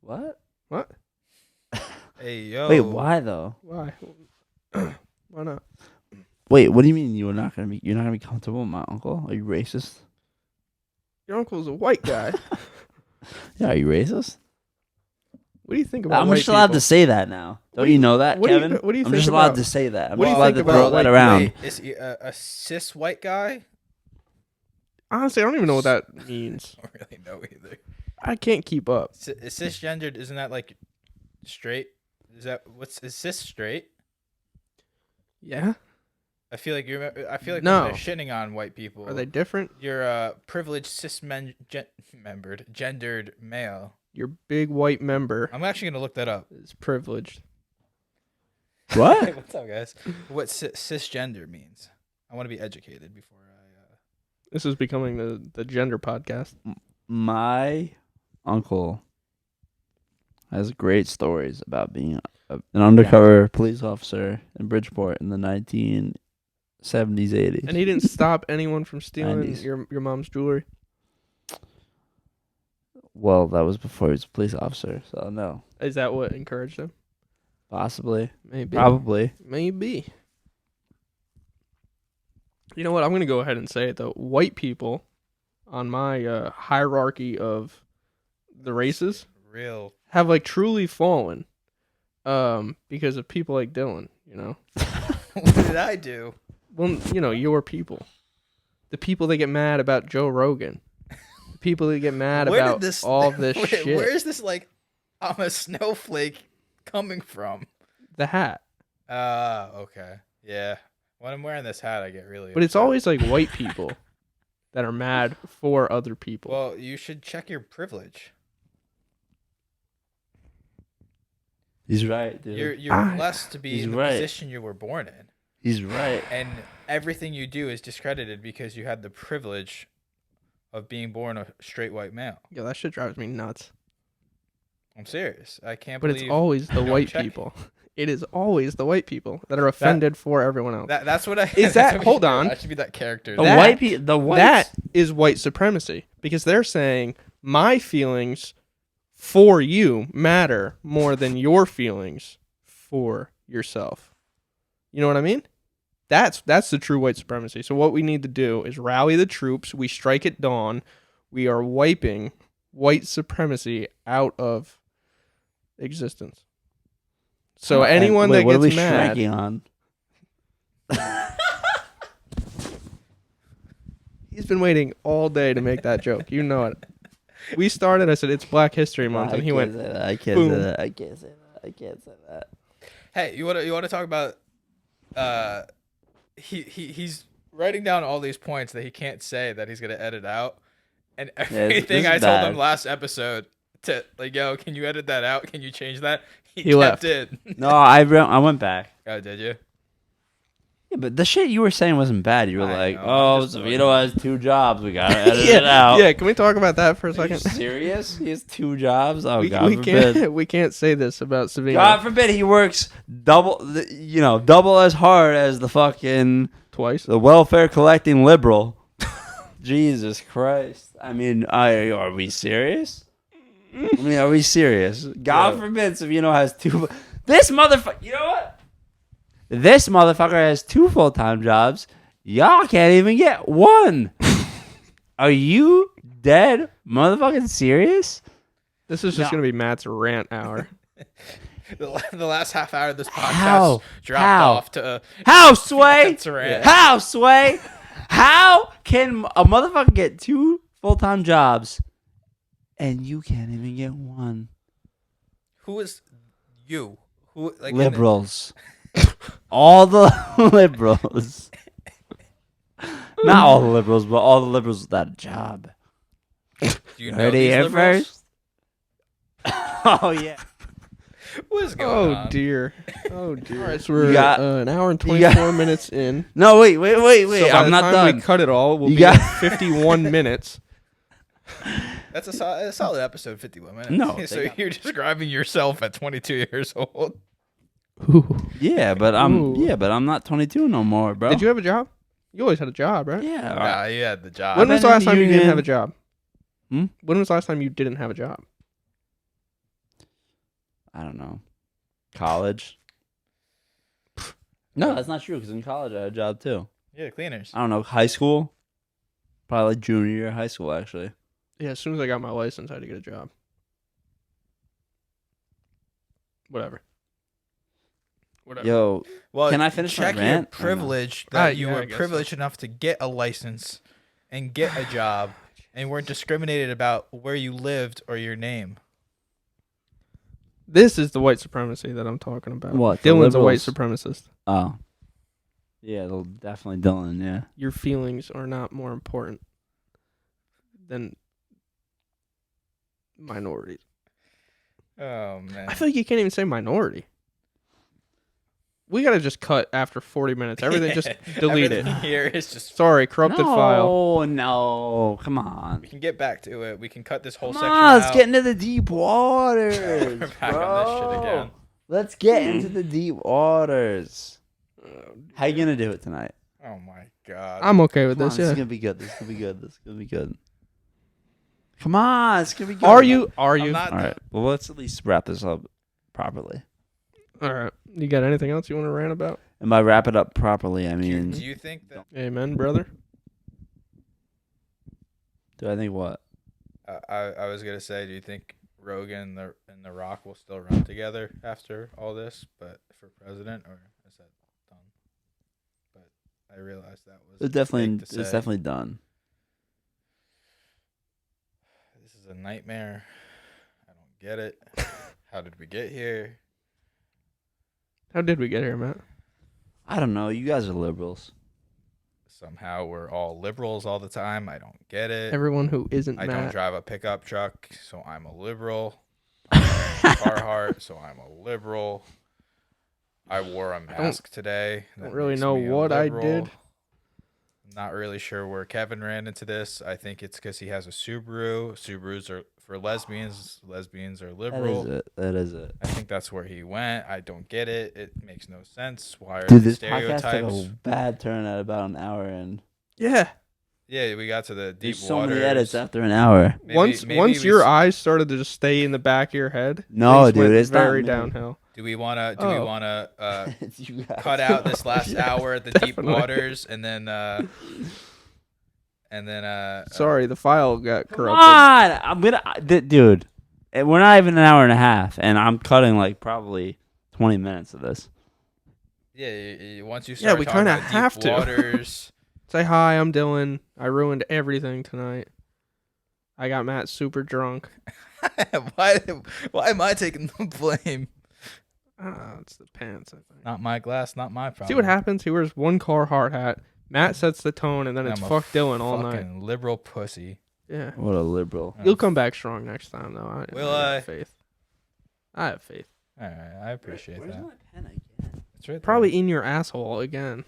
What? What? Hey, yo. Wait, why though? Why? Why not? Wait, what do you mean you're not gonna be comfortable with my uncle? Are you racist? Your uncle's a white guy. Yeah, are you racist? What do you think about I'm white just allowed people? to say that now. What Don't do you- you know that, what do you- Kevin? what do you I'm think just allowed about- to say that. I'm what do just you allowed think to throw about, that like, around. Wait, is he a cis white guy? Honestly, I don't even know what that means. I don't really know either. I can't keep up. Is cisgendered? Isn't that like straight? Is cis straight? Yeah. I feel like I feel like No. when they're shitting on white people. Are they different? You're a privileged gendered male. your big white member I'm actually gonna look that up. is privileged. What? Hey, what's up, guys? What cisgender means? I want to be educated before I. This is becoming the gender podcast. My uncle has great stories about being an undercover police officer in Bridgeport in the 1970s, 80s. And he didn't stop anyone from stealing 90s. your mom's jewelry. Well, that was before he was a police officer, so no. Is that what encouraged him? Possibly. Maybe. Probably. Maybe. You know what? I'm going to go ahead and say it, though. White people on my hierarchy of the races Real. have, like, truly fallen because of people like Dylan, you know? What did I do? Well, you know, your people. The people that get mad about Joe Rogan. The people that get mad about all this shit. Where is this, like, I'm a snowflake coming from? The hat. Okay. Yeah. When I'm wearing this hat, I get really But it's upset. always, like, white people that are mad for other people. Well, you should check your privilege. He's right, dude. You're blessed to be He's in the right. position you were born in. He's right. And everything you do is discredited because you had the privilege of being born a straight white male. Yeah, that shit drives me nuts. I'm serious. I can't But believe it's always the don't white check. people. It is always the white people that are offended for everyone else. That's what I Is that's that- what we hold should do. on. I should be that character. The That- white people. The whites. That is white supremacy because they're saying my feelings for you matter more than your feelings for yourself. You know what I mean? That's the true white supremacy. So what we need to do is rally the troops. We strike at dawn. We are wiping white supremacy out of existence. So anyone Wait, that what are we gets mad, shrinking on? he's been waiting all day to make that joke. You know it. We started. I said it's Black History Month, and he went. I can't boom. say that. I can't say that. I can't say that. Hey, you want to talk about he's writing down all these points that he can't say that he's going to edit out. And everything this I is told bad. him last episode to like, yo, can you edit that out? Can you change that? He He kept left. it. No, I went back. Oh, did you? Yeah, but the shit you were saying wasn't bad. You were I like, know, "Oh, I'm just Savino has 2 jobs. We gotta edit it out." Yeah, can we talk about that for a Are you second? serious? He has 2 jobs. Oh, we God forbid. can't we can't say this about Savino. God forbid he works double as hard as the fucking Twice. the welfare collecting liberal. Jesus Christ! I mean, are we serious? I mean, are we serious? God Yeah. forbid Savino has 2. This motherfucker. You know what? This motherfucker has 2 full-time jobs. Y'all can't even get 1. Are you dead motherfucking serious? This is just No. gonna be Matt's rant hour. The last half hour of this podcast How? dropped How? off to How, Sway? That's right. Yeah. How, Sway? How can a motherfucker get 2 full-time jobs and you can't even get 1? Who is you? Who like Liberals. All the liberals. Not all the liberals, but all the liberals without a job. Do you know Heard it these here liberals? first. Oh, yeah. What's going on? Dear. Oh dear. All right, so we're got- an hour and you got- 24 minutes in. No, wait. So by I'm the not time done. we cut it all, we'll You be got- at 51 minutes. That's a solid episode, 51 minutes. No, so they got- you're describing yourself at 22 years old. Yeah, but I'm not 22 no more, bro. Did you have a job? You always had a job, right? Yeah. Nah, you had the job. When was the been in last the time you didn't union. have a job? Hmm? When was the last time you didn't have a job? I don't know. College. No, that's not true. Because in college I had a job too. Yeah, cleaners. I don't know. High school. Probably like junior year of high school, actually. Yeah, as soon as I got my license, I had to get a job. Whatever. Yo, Well, Can I finish my check your rant or no? privilege that you yeah, I were guess privileged enough to get a license and get a job and weren't discriminated about where you lived or your name. This is the white supremacy that I'm talking about. What, the Dylan's a white liberals? supremacist. oh. Yeah, definitely Dylan, yeah. Your feelings are not more important than minorities. Oh man. I feel like you can't even say minority. We gotta just cut after 40 minutes. Everything just delete it. Everything here is just. Sorry, corrupted file. Oh no! Come on. We can get back to it. We can cut this whole Come section on, let's out. get into the deep waters. We're back on this shit again. Let's get into the deep waters. How you gonna do it tonight? Oh my god. I'm okay with Come on, this. this Yeah. is gonna be good. This is gonna be good. This is gonna be good. Come on, it's gonna be good. Are you? Are I'm you? not All right. Well, let's at least wrap this up properly. All right. You got anything else you want to rant about? And by wrap it up properly, I do mean, you think that Amen, brother. do I think what? I was gonna say, do you think Rogan and the Rock will still run together after all this, but for president, or is that done? But I realized that was It's definitely to say. it's definitely done. This is a nightmare. I don't get it. How did we get here? How did we get here, Matt? I don't know. You guys are liberals. Somehow we're all liberals all the time. I don't get it. Everyone who isn't I Matt. don't drive a pickup truck, so I'm a liberal. Carrhart, so I'm a liberal. I wore a mask today. Don't That really makes know me a what I liberal. did. Not really sure where Kevin ran into this. I think it's because he has a Subaru. Subarus are for lesbians. Lesbians are liberal. That is it. I think that's where he went. I don't get it. It makes no sense. Why are Dude, these this podcast stereotypes? took a bad turn at about an hour in. Yeah. Yeah, we got to the deep There's so waters. many edits after an hour. Once your eyes started to just stay in the back of your head. No, things dude, went it's not very me. downhill. Do we wanna You guys. cut out this last Yeah, hour at the deep definitely. waters and then Sorry, the file got Come corrupted. on! I'm gonna, dude. We're not even an hour and a half, and I'm cutting like probably 20 minutes of this. yeah, once you Yeah, start we talking kinda about have deep to. waters. Say hi, I'm Dylan. I ruined everything tonight. I got Matt super drunk. why am I taking the blame? It's the pants, I think. Not my glass, not my problem. See what happens? He wears one Carrhart hat. Matt sets the tone, and then it's I'm a fuck Dylan all night. Fucking liberal pussy. Yeah. What a liberal. You'll come back strong next time, though. Will I I? have faith. I have faith. All right, I appreciate Where's that. my pen again? It's right there. Probably in your asshole again.